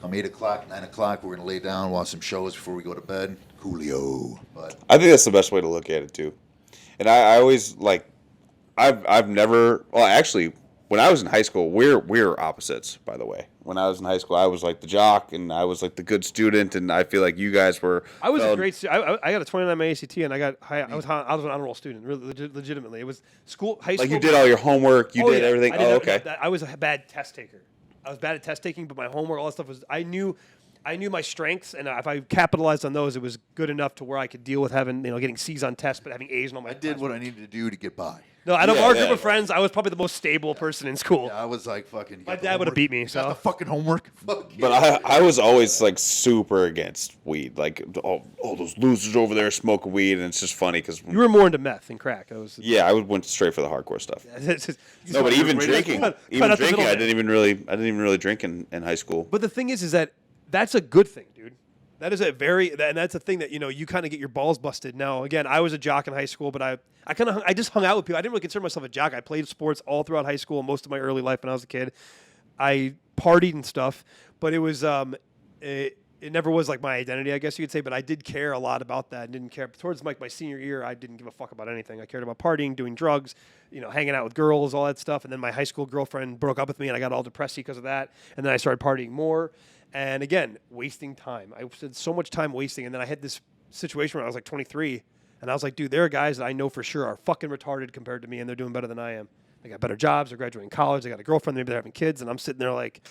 come 8 o'clock, 9 o'clock, we're going to lay down, watch some shows before we go to bed. Coolio. But I think that's the best way to look at it, too. And I always, like, I've never, well, actually, when I was in high school, we're opposites, by the way. When I was in high school, I was like the jock, and I was like the good student, and I feel like you guys were. I was a great student. I got a 29 on my ACT, and I got high. I was an honor roll student, really legitimately. It was high school. Like you did all your homework, you did everything. Okay. I was a bad test taker. I was bad at test taking, but my homework, all that stuff was. I knew my strengths, and if I capitalized on those, it was good enough to where I could deal with getting C's on tests, but having A's on all my. I did what I needed to do to get by. No, out of our group of friends, I was probably the most stable person in school. Yeah, I was like fucking. My dad would have beat me. So the fucking homework. But I was always like super against weed. Like those losers over there smoking weed, and it's just funny because you were more into meth than crack. I went straight for the hardcore stuff. No, but even drinking, I didn't even really drink in high school. But the thing is that that's a good thing, dude. That is and that's a thing that you kind of get your balls busted. Now, again, I was a jock in high school, but I just hung out with people. I didn't really consider myself a jock. I played sports all throughout high school and most of my early life when I was a kid. I partied and stuff, but it was it never was like my identity, I guess you could say. But I did care a lot about that and didn't care. Towards my senior year, I didn't give a fuck about anything. I cared about partying, doing drugs, hanging out with girls, all that stuff. And then my high school girlfriend broke up with me, and I got all depressed because of that. And then I started partying more. And again, wasting time. I spent so much time wasting. And then I had this situation where I was like 23. And I was like, dude, there are guys that I know for sure are fucking retarded compared to me, and they're doing better than I am. They got better jobs. They're graduating college. They got a girlfriend. Maybe they're having kids. And I'm sitting there like,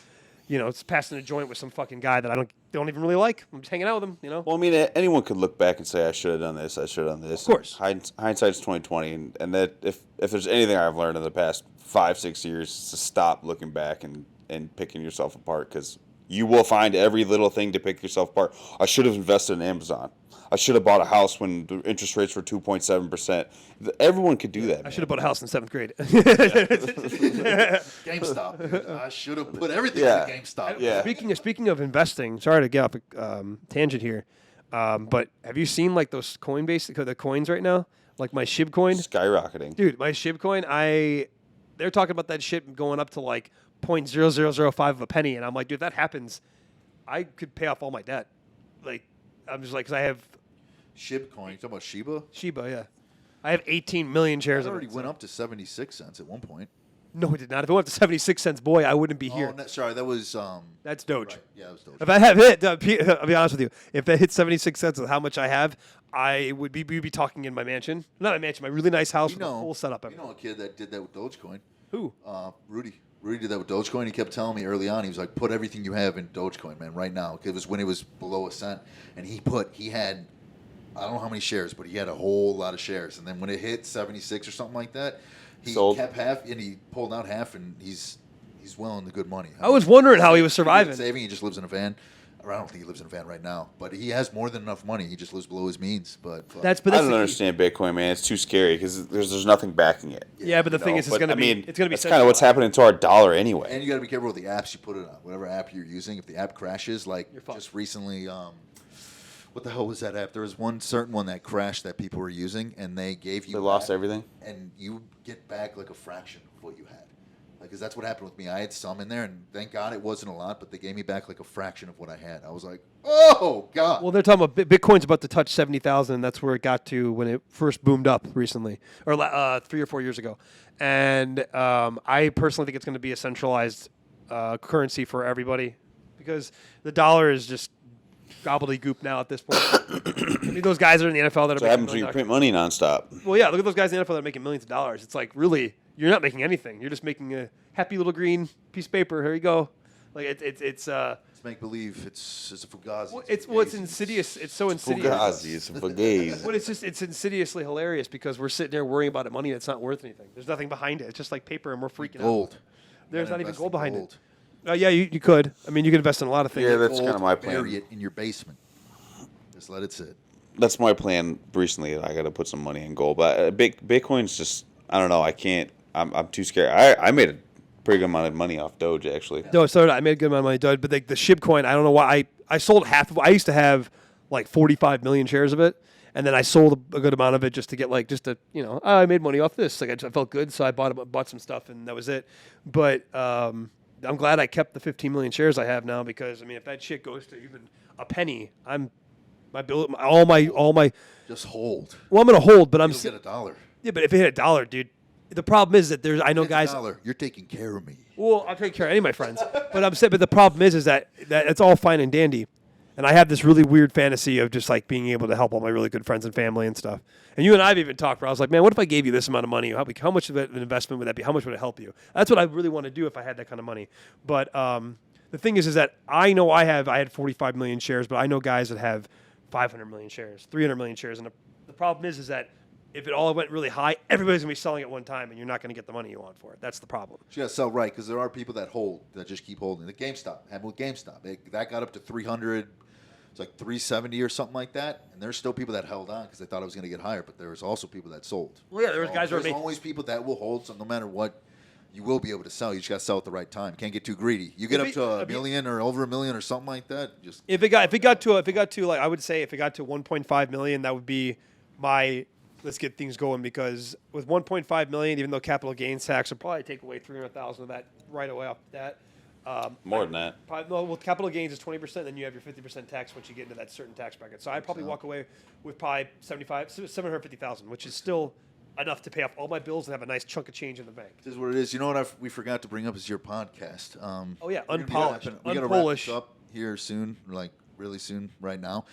it's passing a joint with some fucking guy that I don't even really like. I'm just hanging out with him, Well, I mean, anyone could look back and say, I should have done this. I should have done this. Of course. Hindsight's 20/20. And that if there's anything I've learned in the past 5-6 years, is to stop looking back and picking yourself apart, because you will find every little thing to pick yourself apart. I should have invested in Amazon. I should have bought a house when the interest rates were 2.7%. Everyone could do that. I should have bought a house in 7th grade. GameStop. I should have put everything in GameStop. Yeah. Speaking of investing, sorry to get off a tangent here, but have you seen like those the coins right now? Like my SHIB coin? Skyrocketing. Dude, my SHIB coin, they're talking about that shit going up to like 0.0005 of a penny, and I'm like, dude, if that happens, I could pay off all my debt. Like, I'm just like, because I have SHIB coin. You talking about Shiba? Shiba, yeah. I have 18 million shares. It already went up to 76 cents at one point. No, it did not. If it went up to 76 cents, boy, I wouldn't be here. No, sorry, that was that's Doge. Right. Yeah, that was Doge. If I have hit, I'll be honest with you. If that hit 76 cents with how much I have, we'd be talking in my mansion. Not my mansion, my really nice house with a full setup. You know a kid that did that with Dogecoin? Who? Rudy. Rudy did that with Dogecoin. He kept telling me early on, he was like, put everything you have in Dogecoin, man, right now. It was when it was below a cent. And he had, I don't know how many shares, but he had a whole lot of shares. And then when it hit 76 or something like that, he kept half, and he pulled out half, and he's well into good money. I was wondering how he was surviving. Saving, he just lives in a van. Or I don't think he lives in a van right now, but he has more than enough money. He just lives below his means. But I don't understand Bitcoin, man. It's too scary because there's nothing backing it. Yeah, but the thing is, it's going to be. That's kind of what's happening to our dollar anyway. And you got to be careful with the apps you put it on. Whatever app you're using, if the app crashes, like just recently, what the hell was that app? There was one certain one that crashed that people were using, and they gave you. They lost everything, and you get back like a fraction of what you had. Because that's what happened with me. I had some in there, and thank God it wasn't a lot, but they gave me back like a fraction of what I had. I was like, oh, God. Well, they're talking about Bitcoin's about to touch 70,000. That's where it got to when it first boomed up recently, or 3 or 4 years ago. And I personally think it's going to be a centralized currency for everybody because the dollar is just gobbledygook now at this point. I mean, those guys are in the NFL that are So making happens when you print money nonstop. Well, yeah, look at those guys in the NFL that are making millions of dollars. It's like, really, you're not making anything. You're just making a happy little green piece of paper. Here you go. Like it's It's make believe. It's a fugazi. well, it's insidious. It's so insidious. Fugazi, it's a fugazi. But it's insidiously hilarious because we're sitting there worrying about money that's not worth anything. There's nothing behind it. It's just like paper, and we're freaking Gold. out. There's not even Invest in gold behind gold. it. Yeah, you could. I mean, you could invest in a lot of things. Yeah, that's Gold, kind of my plan. Bury it in your basement. Just let it sit. That's my plan recently. I got to put some money in gold. But Bitcoin's just, I don't know. I can't. I'm too scared. I made a pretty good amount of money off Doge, actually. No, so did I. I made a good amount of money, Doge. But the SHIB coin, I don't know why. I sold half of it. I used to have like 45 million shares of it. And then I sold a good amount of it just to get I made money off this. Like I felt good, so I bought some stuff, and that was it. But I'm glad I kept the 15 million shares I have now because I mean, if that shit goes to even a penny, all my. Just hold. Well, I'm gonna hold, but You'll get $1. yeah. But if it hit $1, dude, the problem is that I know It's guys. $1. You're taking care of me. Well, I'll take care of any of my friends. But the problem is that it's all fine and dandy. And I have this really weird fantasy of just like being able to help all my really good friends and family and stuff. And you and I have even talked where I was like, man, what if I gave you this amount of money? How much of an investment would that be? How much would it help you? That's what I really want to do if I had that kind of money. But the thing is that I know I had 45 million shares, but I know guys that have 500 million shares, 300 million shares. And the problem is that if it all went really high, everybody's going to be selling at one time, and you're not going to get the money you want for it. That's the problem. You got to sell right because there are people that just keep holding. The GameStop happened with GameStop. That got up to 300. It's like 370 or something like that, and there's still people that held on because they thought it was going to get higher. But there was also people that sold. Well, yeah, there was guys who were There's always people that will hold. So no matter what, you will be able to sell. You just got to sell at the right time. Can't get too greedy. You get up to a million or over a million or something like that. Just if it got to like I would say if it got to 1.5 million, that would be my let's get things going because with 1.5 million, even though capital gains tax would probably take away 300,000 of that right away off the bat. More than that. Well, capital gains is 20%. Then you have your 50% tax once you get into that certain tax bracket. So I'd probably walk away with probably 750,000, which is still enough to pay off all my bills and have a nice chunk of change in the bank. This is what it is. You know what we forgot to bring up is your podcast. Oh yeah, Unpolished. We got to wrap this up here soon, like really soon, right now.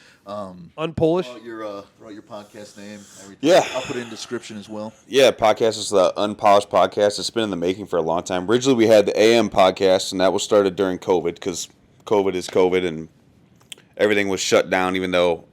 Unpolished. Write your podcast name. Everything. Yeah. I'll put it in description as well. Yeah, podcast is the Unpolished Podcast. It's been in the making for a long time. Originally, we had the AM podcast, and that was started during COVID because COVID is COVID, and everything was shut down. Even though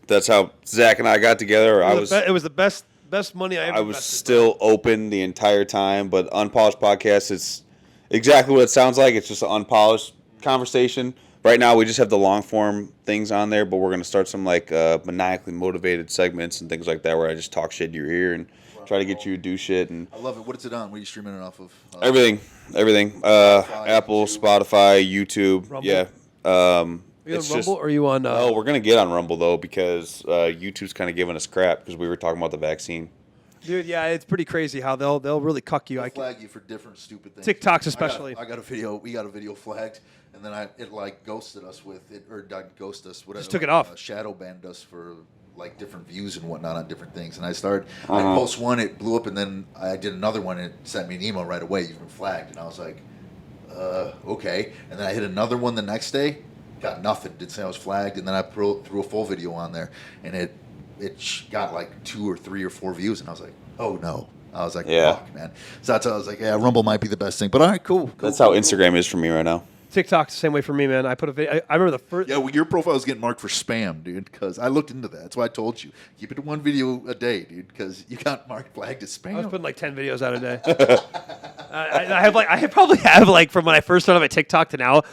that's how Zach and I got together. It was the best money I ever. I was still open the entire time, but Unpolished Podcast is exactly what it sounds like. It's just an unpolished conversation. Right now, we just have the long form things on there, but we're going to start some like maniacally motivated segments and things like that where I just talk shit in your ear and try to get you to do shit. And I love it. What is it on? What are you streaming it off of? everything. Apple, YouTube. Spotify, YouTube. Rumble? Yeah. Are you on Rumble or are you on? Oh, we're going to get on Rumble, though, because YouTube's kind of giving us crap because we were talking about the vaccine. Dude, yeah, it's pretty crazy how they'll really cuck you. They'll flag you for different stupid things. TikToks especially. I got a video. We got a video flagged, and then it like ghosted us with it, or not ghost us, whatever. Just took it off. Shadow banned us for like different views and whatnot on different things. And I post one, it blew up, and then I did another one, and it sent me an email right away. You've been flagged, and I was like, okay. And then I hit another one the next day, got nothing. Didn't say I was flagged, and then I threw a full video on there, and it got like 2 or 3 or 4 views, and I was like, oh no. I was like, fuck, man. So that's how I was like, yeah, Rumble might be the best thing. But all right, cool. That's how Instagram is for me right now. TikTok's the same way for me, man. I put a video. I remember the first. Yeah, well, your profile is getting marked for spam, dude, because I looked into that. That's why I told you. Keep it to 1 video a day, dude, because you got marked flagged as spam. I was putting like 10 videos out a day. I probably have like from when I first started my TikTok to now,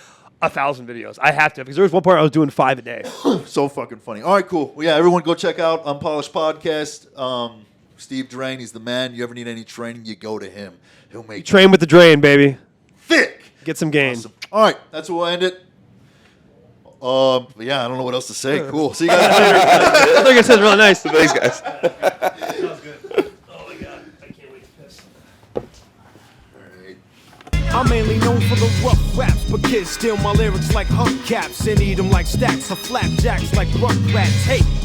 1,000 videos. I have to because there was one point I was doing 5 a day. So fucking funny. All right, cool. Well, yeah, everyone go check out Unpolished Podcast. Steve Drain, he's the man. You ever need any training, you go to him. He'll make you train with the drain, baby. thick. Get some gain. Awesome. All right, that's where we'll end it. Yeah, I don't know what else to say. Cool. See you guys later. I think it says really nice. Thanks, guys. Sounds good. Oh my god, I can't wait to piss. All right. known for the rough raps, but kids steal my lyrics like hubcaps and eat them like stacks of flapjacks like rugrats. Hey.